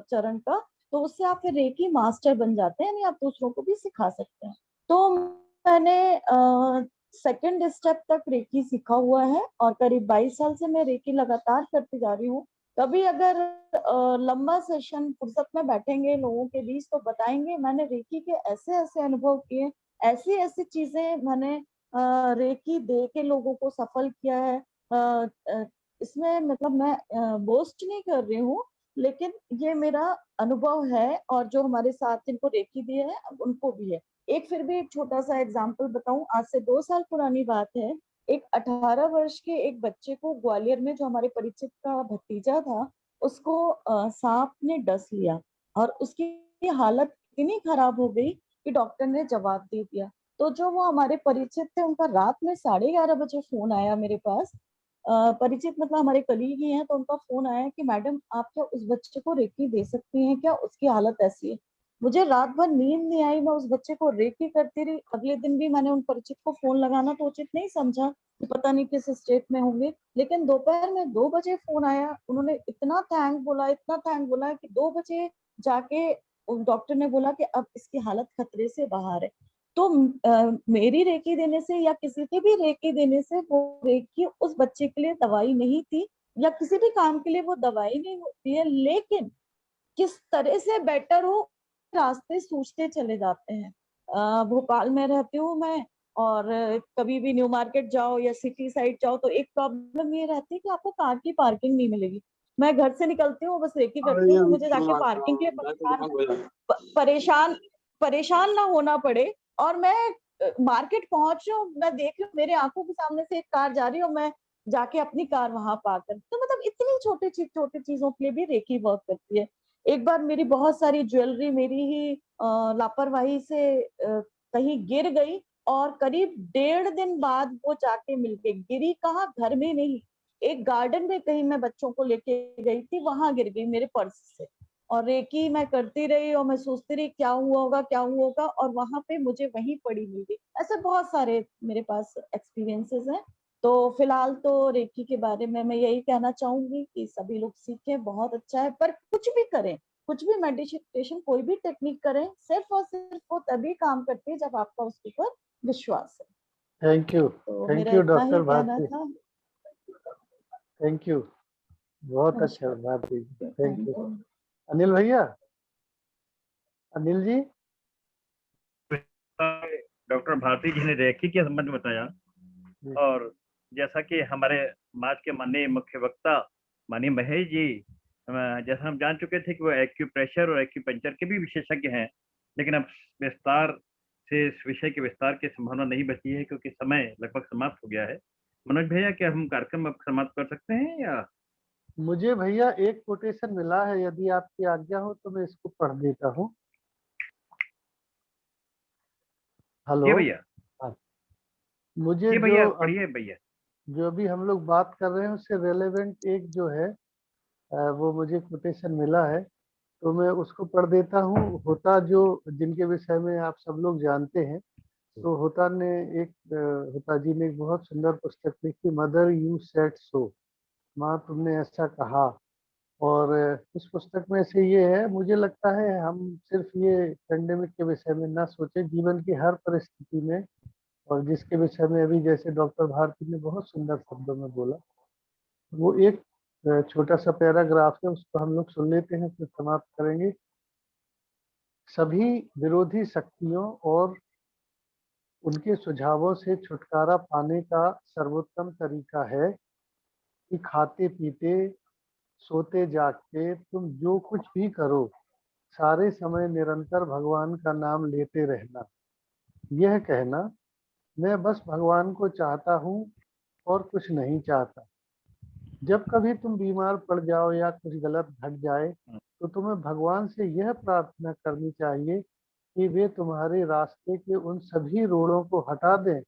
S11: चरण का, तो उससे आप फिर रेकी मास्टर बन जाते हैं, यानी आप दूसरों को भी सिखा सकते हैं। तो मैंने सेकंड स्टेप तक रेकी सीखा हुआ है और करीब 22 साल से मैं रेकी लगातार करती जा रही हूँ। कभी अगर लंबा सेशन फुर्सत में बैठेंगे लोगों के बीच तो बताएंगे मैंने रेकी के ऐसे ऐसे अनुभव किए, ऐसी ऐसी चीजें मैंने रेकी दे के लोगों को सफल किया है। इसमें मतलब मैं बोस्ट नहीं कर रही हूँ, लेकिन ये मेरा अनुभव है और जो हमारे साथ जिनको रेकी दिए है उनको भी है। एक फिर भी एक छोटा सा एग्जाम्पल बताऊं, आज से 2 साल पुरानी बात है। एक 18 वर्ष के एक बच्चे को ग्वालियर में, जो हमारे परिचित का भतीजा था, उसको सांप ने डस लिया और उसकी हालत इतनी खराब हो गई कि डॉक्टर ने जवाब दे दिया। तो जो वो हमारे परिचित थे उनका रात में 11:30 बजे फोन आया मेरे पास। परिचित मतलब हमारे कलीग ही हैं, तो उनका फोन आया कि मैडम आप क्या उस बच्चे को रेकी दे सकती हैं क्या, उसकी हालत ऐसी है। मुझे रात भर नींद नहीं आई, मैं उस बच्चे को रेकी करती रही। अगले दिन भी मैंने उन परिचित को फोन लगाना तो उचित नहीं समझा कि पता नहीं किस स्टेट में होंगे, लेकिन दोपहर में 2 बजे फोन आया। उन्होंने इतना थैंक बोला कि 2 बजे जाके डॉक्टर ने बोला कि अब इसकी हालत खतरे से बाहर है। तो मेरी रेकी देने से या किसी की भी रेकी देने से वो रेकी उस बच्चे के लिए दवाई नहीं थी या किसी भी काम के लिए वो दवाई नहीं होती है, लेकिन किस तरह से बेटर हो रास्ते सूझते चले जाते हैं। भोपाल में रहती हूँ मैं, और कभी भी न्यू मार्केट जाओ या सिटी साइड जाओ तो एक प्रॉब्लम ये रहती है कि आपको कार की पार्किंग नहीं मिलेगी। मैं घर से निकलती हूँ बस रेकी करती हूँ, मुझे जाके पार्किंग के लिए परेशान ना होना पड़े। और मैं मार्केट पहुंच रही हूँ, मैं देख रही हूँ मेरे आंखों के सामने से एक कार जा रही है और मैं जाके अपनी कार वहां पार्क कर। तो मतलब इतनी छोटी चीजों के लिए भी रेकी वर्क करती है। एक बार मेरी बहुत सारी ज्वेलरी मेरी ही लापरवाही से कहीं गिर गई और करीब 1.5 दिन बाद वो जाके मिल गई। गिरी कहाँ, घर में नहीं, एक गार्डन में कहीं मैं बच्चों को लेके गई थी, वहां गिर गई मेरे पर्स से। और रेकी मैं करती रही और मैं सोचती रही क्या हुआ होगा क्या हुआ होगा, और वहां पे मुझे वहीं पड़ी मिल गई। ऐसे बहुत सारे मेरे पास एक्सपीरियंसेस हैं। तो फिलहाल तो रेकी के बारे में मैं यही कहना चाहूंगी कि सभी लोग सीखें, बहुत अच्छा है। पर कुछ भी करें, कुछ भी मेडिटेशन, कोई भी टेक्निक करें, सिर्फ और सिर्फ वो तभी काम करती है जब आपका उसके ऊपर विश्वास है।
S10: थैंक यू,
S11: तो
S10: थैंक
S11: मेरा
S10: यू
S11: इतना ही
S10: डॉक्टर
S11: कहना
S10: भारती,
S11: था।
S10: थैंक यू, बहुत अच्छा
S11: नमस्कार।
S10: Bharati, thank
S11: thank
S10: you.
S11: You.
S10: Anil भैया, अनिल जी।
S12: डॉक्टर भारती जी ने रेकी के संबंध में बताया, और जैसा कि हमारे समाज के माननीय मुख्य वक्ता माननीय महेश जी, जैसा हम जान चुके थे कि वो एक्यूप्रेशर और एक्यूपंक्चर के भी विशेषज्ञ हैं, लेकिन अब विस्तार से इस विषय के विस्तार की संभावना नहीं बची है क्योंकि समय लगभग समाप्त हो गया है। मनोज भैया, क्या हम कार्यक्रम अब समाप्त कर सकते हैं या?
S10: मुझे भैया एक कोटेशन मिला है, यदि आपकी आज्ञा हो तो मैं इसको पढ़ देता हूँ। हेलो।
S12: जी भैया।
S10: मुझे
S12: जी भैया, पढ़िए भैया।
S10: जो अभी हम लोग बात कर रहे हैं उससे रेलेवेंट एक जो है वो मुझे कोटेशन मिला है, तो मैं उसको पढ़ देता हूँ। होता जो जिनके विषय में आप सब लोग जानते हैं, तो होता ने होता जी ने एक बहुत सुंदर पुस्तक लिखी, मदर यू सेड सो, माँ तुमने ऐसा कहा। और इस पुस्तक में से ये है, मुझे लगता है हम सिर्फ ये पेंडेमिक के विषय में ना सोचें, जीवन की हर परिस्थिति में, और जिसके विषय में अभी जैसे डॉक्टर भारती ने बहुत सुंदर शब्दों में बोला, वो एक छोटा सा पैराग्राफ है, उसको हम लोग सुन लेते हैं फिर समाप्त करेंगे। सभी विरोधी शक्तियों और उनके सुझावों से छुटकारा पाने का सर्वोत्तम तरीका है कि खाते पीते सोते जागते तुम जो कुछ भी करो, सारे समय निरंतर भगवान का नाम लेते रहना। यह कहना, मैं बस भगवान को चाहता हूँ और कुछ नहीं चाहता। जब कभी तुम बीमार पड़ जाओ या कुछ गलत घट जाए, तो तुम्हें भगवान से यह प्रार्थना करनी चाहिए कि वे तुम्हारे रास्ते के उन सभी रोड़ों को हटा दें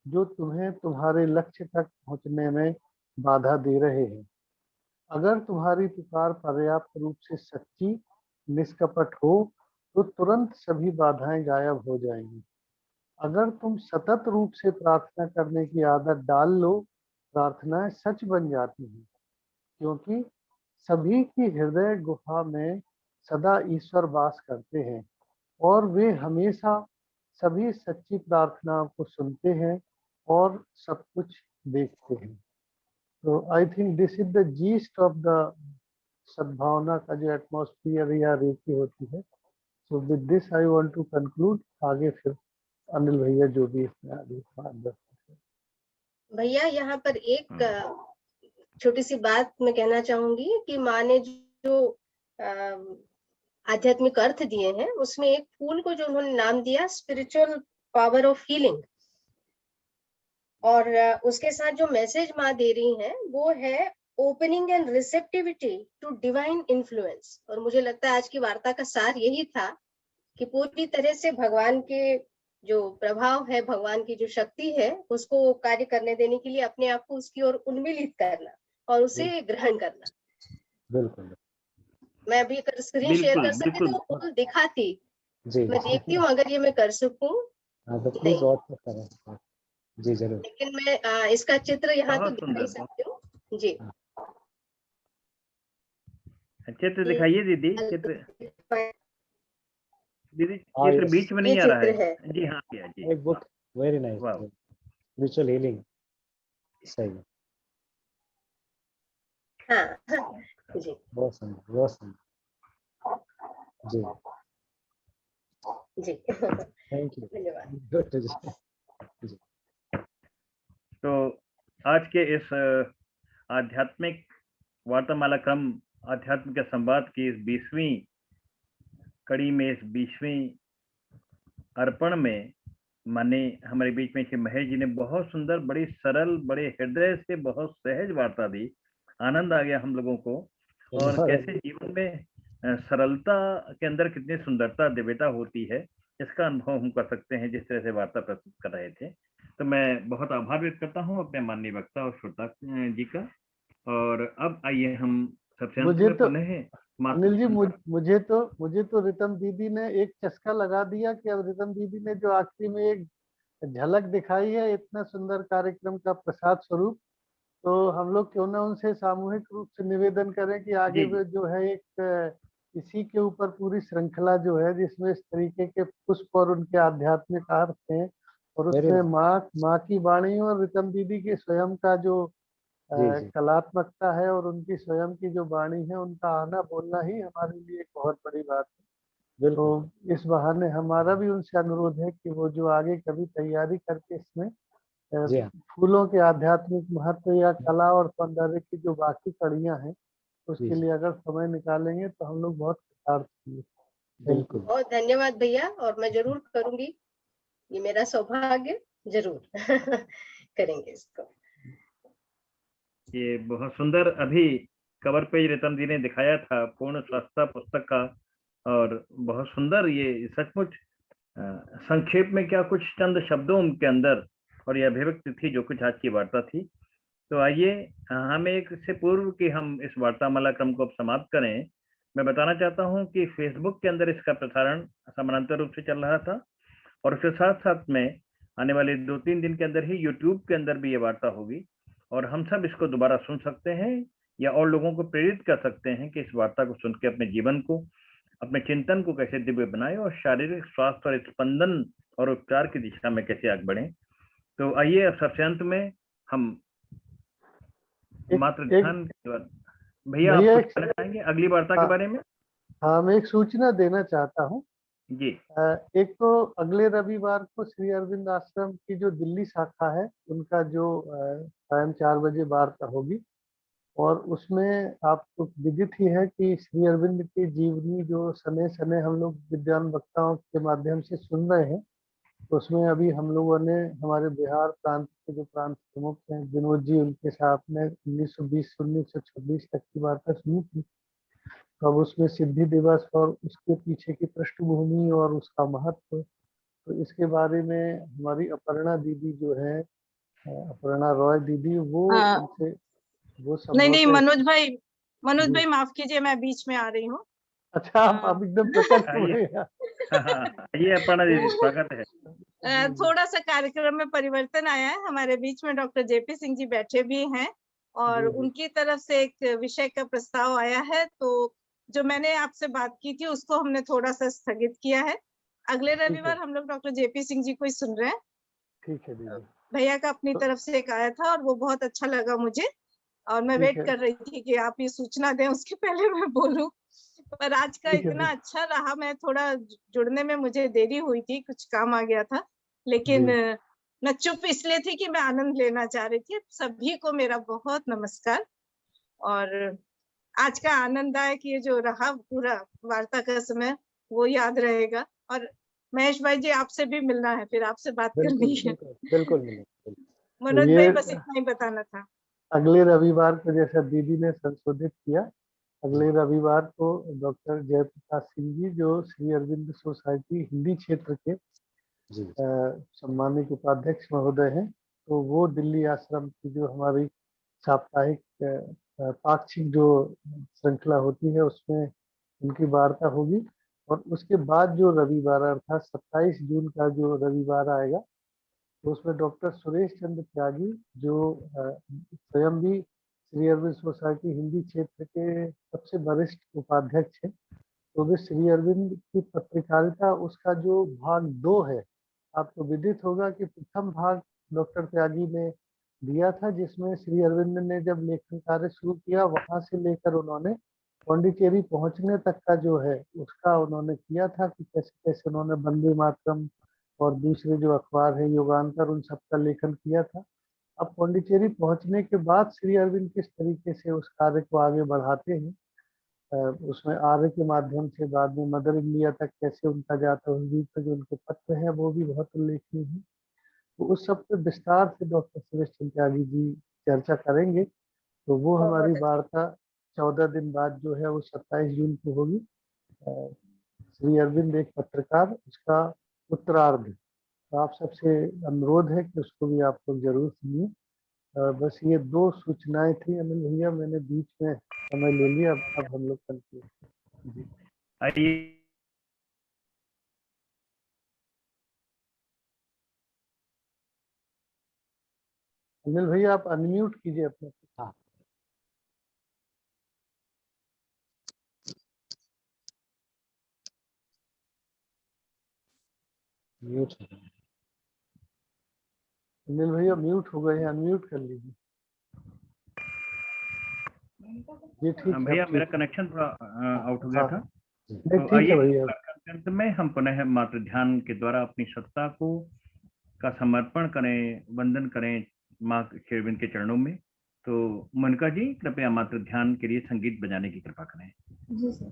S10: जो तुम्हें तुम्हारे लक्ष्य तक पहुंचने में बाधा दे रहे हैं। अगर तुम्हारी पुकार पर्याप्त रूप से सच्ची, निष्कपट हो, तो तुरंत सभी बाधाएं गायब हो जाएंगी। अगर तुम सतत रूप से प्रार्थना करने की आदत डाल लो, प्रार्थनाएं सच बन जाती हैं, क्योंकि सभी की हृदय गुफा में सदा ईश्वर वास करते हैं और वे हमेशा सभी सच्ची प्रार्थनाओं को सुनते हैं और सब कुछ देखते हैं। तो I think this is the gist of the सद्भावना का जो एटमॉस्फियर या रेकी होती है। So with this I want to conclude. आगे फिर अनिल भैया जो भी इसमें आगे
S6: भैया यहाँ पर एक छोटी सी बात मैं कहना चाहूंगी कि माँ ने जो आध्यात्मिक अर्थ दिए हैं, उसमें एक फूल को जो उन्होंने नाम दिया स्पिरिचुअल पावर ऑफ हीलिंग, और उसके साथ जो मैसेज माँ दे रही हैं वो है opening and receptivity to divine influence. और मुझे लगता है आज की वार्ता का सार यही था कि पूरी तरह से भगवान के जो प्रभाव है, भगवान की जो शक्ति है, उसको कार्य करने देने के लिए अपने आप को उसकी ओर उन्मिलित करना और उसे ग्रहण करना।
S5: बिल्कुल।
S6: मैं अभी अगर स्क्रीन शेयर कर सकती तो वो फूल दिखाती,
S5: जी
S6: मैं देखती हूँ अगर ये मैं कर सकूं।
S5: हाँ तो प्लीज और करें। जी जरूर।
S6: लेकिन मैं इसका चित्र यहाँ तो दिखा ही सकती हूँ। जी
S12: चित्र दिखाइए दीदी, चित्र दीदी, चित्र बीच में नहीं आ रहा है। जी हाँ भैया जी।
S5: एक book, very nice, spiritual healing, सही है।
S6: हाँ जी,
S5: बहुत सुंदर, बहुत सुंदर। जी
S6: जी
S5: थैंक यू,
S6: धन्यवाद।
S12: तो आज के इस आध्यात्मिक वार्तामाला क्रम आध्यात्मिक संवाद की इस 20वीं कड़ी में, इस 20वीं अर्पण में माने हमारे बीच में महेश जी ने बहुत सुंदर, बड़ी सरल, बड़े हृदय से बहुत सहज वार्ता दी। आनंद आ गया हम लोगों को, और कैसे जीवन में सरलता के अंदर कितनी सुंदरता दिव्यता होती है, इसका अनुभव हम कर सकते हैं जिस तरह से वार्ता प्रस्तुत कर रहे थे। तो मैं बहुत आभार व्यक्त करता हूँ अपने माननीय वक्ता और श्रोता जी का। और अब आइए हम सबसे अंत
S10: मुझे
S12: में
S10: तो
S12: पुनः
S10: अनिल जी
S12: मातृ
S10: मुझे तो रितम दीदी ने एक चस्का लगा दिया कि अब रितम दीदी ने जो आखिरी में एक झलक दिखाई है इतना सुंदर कार्यक्रम का प्रसाद स्वरूप, तो हम लोग क्यों ना उनसे सामूहिक रूप से निवेदन करें कि आगे
S12: जी।
S10: में जो है एक इसी के ऊपर पूरी श्रृंखला जो है जिसमें इस तरीके के पुष्प और उनके आध्यात्मिक अर्थ हैं और उसमें माँ की वाणी और रितम दीदी के स्वयं का जो कलात्मकता है और उनकी स्वयं की जो वाणी है उनका आना बोलना ही हमारे लिए एक बहुत बड़ी बात है। तो इस बहाने हमारा भी उनसे अनुरोध है कि वो जो आगे कभी तैयारी करके इसमें फूलों के आध्यात्मिक महत्व या कला और सौंदर्य की जो बाकी कड़ियां हैं उसके लिए अगर समय निकालेंगे तो हम लोग बहुत कृतार्थ होंगे।
S5: बिल्कुल।
S6: बहुत धन्यवाद भैया, और मैं जरूर करूंगी, ये मेरा सौभाग्य, जरूर करेंगे इसको।
S12: ये बहुत सुंदर अभी कवर पे रितम जी ने दिखाया था पूर्ण स्वास्थ्य पुस्तक का, और बहुत सुंदर ये सचमुच संक्षेप में क्या कुछ चंद शब्दों के अंदर और ये अभिव्यक्ति थी जो कुछ आज की वार्ता थी। तो आइए हमें एक से पूर्व कि हम इस वार्तामाला क्रम को अब समाप्त करें, मैं बताना चाहता हूं कि फेसबुक के अंदर इसका प्रसारण समानांतर रूप से चल रहा था और उसके साथ साथ में आने वाले 2-3 दिन के अंदर ही यूट्यूब के अंदर भी ये वार्ता होगी और हम सब इसको दोबारा सुन सकते हैं या और लोगों को प्रेरित कर सकते हैं कि इस वार्ता को सुन के अपने जीवन को, अपने चिंतन को कैसे दिव्य बनाए और शारीरिक स्वास्थ्य और स्पंदन और उपचार की दिशा में कैसे आगे बढ़े। तो आइए अब सबसे अंत में हम मात्र ध्यान भैया आप कुछ कहना चाहेंगे अगली वार्ता के बारे में?
S10: हाँ, मैं एक सूचना देना चाहता हूँ
S12: जी।
S10: एक तो अगले रविवार को श्री अरविंद आश्रम की जो दिल्ली शाखा है उनका जो टाइम 4 बजे वार्ता होगी और उसमें आपको विदित ही है कि श्री अरविंद की जीवनी जो समय समय हम लोग विद्वान वक्ताओं के माध्यम से सुन रहे हैं, तो उसमें अभी हम लोगों ने हमारे बिहार प्रांत के जो प्रांत प्रमुख हैं विनोद जी, उनके साथ में 1920 से 1926 तक की वार्ता सुनी थी। अब उसमें सिद्धि दिवस और उसके पीछे की पृष्ठभूमि और उसका महत्व, तो इसके बारे में हमारी अपर्णा दीदी जो है, अपर्णा रॉय दीदी, वो उनसे वो
S13: नहीं मनोज भाई माफ कीजिए, मैं बीच में आ रही हूँ।
S10: अच्छा, आप अब एकदम प्रकट हुए।
S12: ये अपर्णा दीदी स्वागत है।
S13: थोड़ा सा कार्यक्रम में परिवर्तन आया है, हमारे बीच में डॉक्टर जेपी सिंह जी बैठे भी हैं और उनकी तरफ से एक विषय का प्रस्ताव आया है, तो जो मैंने आपसे बात की थी उसको हमने थोड़ा सा स्थगित किया है। अगले रविवार हम लोग डॉक्टर जेपी सिंह जी को ही सुन रहे हैं।
S10: ठीक है दीदी।
S13: भैया का अपनी तरफ से एक आया था और वो बहुत अच्छा लगा मुझे और मैं वेट कर रही थी कि आप ये सूचना दें उसके पहले मैं बोलूं, पर आज का इतना अच्छा रहा, मैं थोड़ा जुड़ने में मुझे देरी हुई थी, कुछ काम आ गया था, लेकिन मैं चुप इसलिए थी कि मैं आनंद लेना चाह रही थी। सभी को मेरा बहुत नमस्कार और आज का आनंददायक ये जो रहा पूरा वार्ता का समय वो याद रहेगा। और महेश भाई जी आपसे भी मिलना है, फिर आपसे बात करनी है।
S10: बिल्कुल
S13: मनोज भाई बस इतना ही बताना था।
S10: अगले रविवार को जैसा दीदी ने संशोधित किया, अगले रविवार को डॉक्टर जयप्रकाश सिंह जी जो श्री अरविंद सोसाइटी हिंदी क्षेत्र के सम्मानित उपाध्यक्ष महोदय हैं, तो वो दिल्ली आश्रम की जो हमारी साप्ताहिक पाक्षिक जो श्रृंखला होती है उसमें उनकी वार्ता होगी। और उसके बाद जो रविवार अर्थात 27 जून का जो रविवार आएगा, तो उसमें डॉक्टर सुरेश चंद्र त्यागी जो स्वयं भी श्री अरविंद सोसाइटी हिंदी क्षेत्र के सबसे वरिष्ठ उपाध्यक्ष हैं, तो वे श्री अरविंद की पत्रकारिता उसका जो भाग 2 है, आपको विदित होगा कि प्रथम भाग डॉक्टर त्यागी ने दिया था जिसमें श्री अरविंद ने जब लेखन कार्य शुरू किया वहां से लेकर उन्होंने पौंडीचेरी पहुंचने तक का जो है उसका उन्होंने किया था कि कैसे कैसे उन्होंने वंदे मातरम और दूसरे जो अखबार है युगांतर उन सबका लेखन किया था। अब पौंडीचेरी पहुंचने के बाद श्री अरविंद किस तरीके से उस कार्य को आगे बढ़ाते हैं, उसमें आर्य के माध्यम से बाद में मदर इंडिया तक कैसे उनका जाता है, जो उनके पत्र हैं वो भी बहुत उल्लेखनीय है। तो उस सब पे विस्तार से डॉक्टर सुरेश चंद्र त्यागी जी चर्चा करेंगे। तो वो हमारी वार्ता 14 दिन बाद जो है वो 27 जून को होगी। श्री अरविंद एक पत्रकार, उसका उत्तरार्ध, तो आप सबसे अनुरोध है कि उसको भी आप लोग जरूर सुनिए। बस ये 2 सूचनाएं थी अनिल भैया, मैंने बीच में समय ले लिया। अब हम लोग कंटिन्यू। जी
S12: आइए
S10: अनिल भैया आप अनम्यूट कीजिए अपने।
S5: हाँ। म्यूट है।
S10: अनिल भैया म्यूट हो गए हैं, अनम्यूट कर लीजिए। जी ठीक है।
S12: भैया
S10: अब
S12: मेरा
S10: ठीक
S12: कनेक्शन थोड़ा आउट हो गया
S10: हाँ
S12: था।
S10: नहीं
S12: तो
S10: ठीक है
S12: आइए
S10: भैया।
S12: अंत में हम पुनः मातृ ध्यान के द्वारा अपनी सत्ता को का समर्पण करें, वंदन करें माँ श्री अरविंद के चरणों में। तो मोनिका जी कृपया मातृ ध्यान के लिए संगीत बजाने की कृपा करें।
S11: जी सर।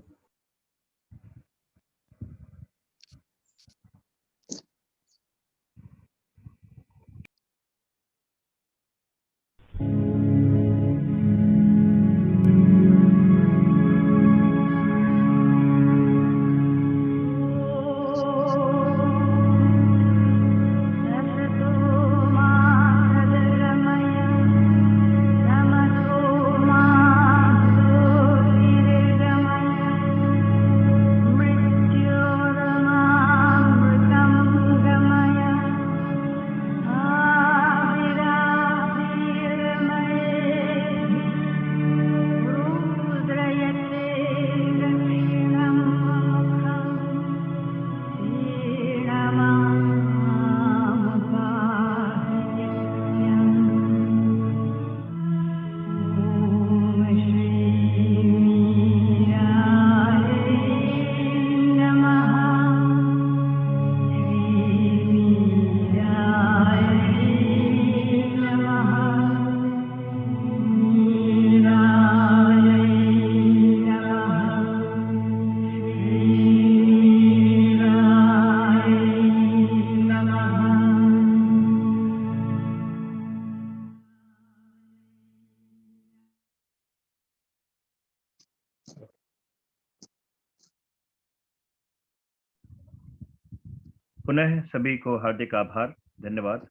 S12: पुनः सभी को हार्दिक आभार, धन्यवाद।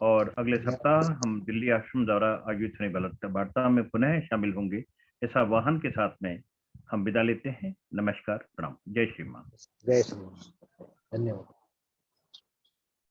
S12: और अगले सप्ताह हम दिल्ली आश्रम द्वारा आयोजित होने वार्ता में पुनः शामिल होंगे। इस आह्वान के साथ में हम विदा लेते हैं। नमस्कार, प्रणाम, जय श्री मां।
S5: जय श्री राम। धन्यवाद।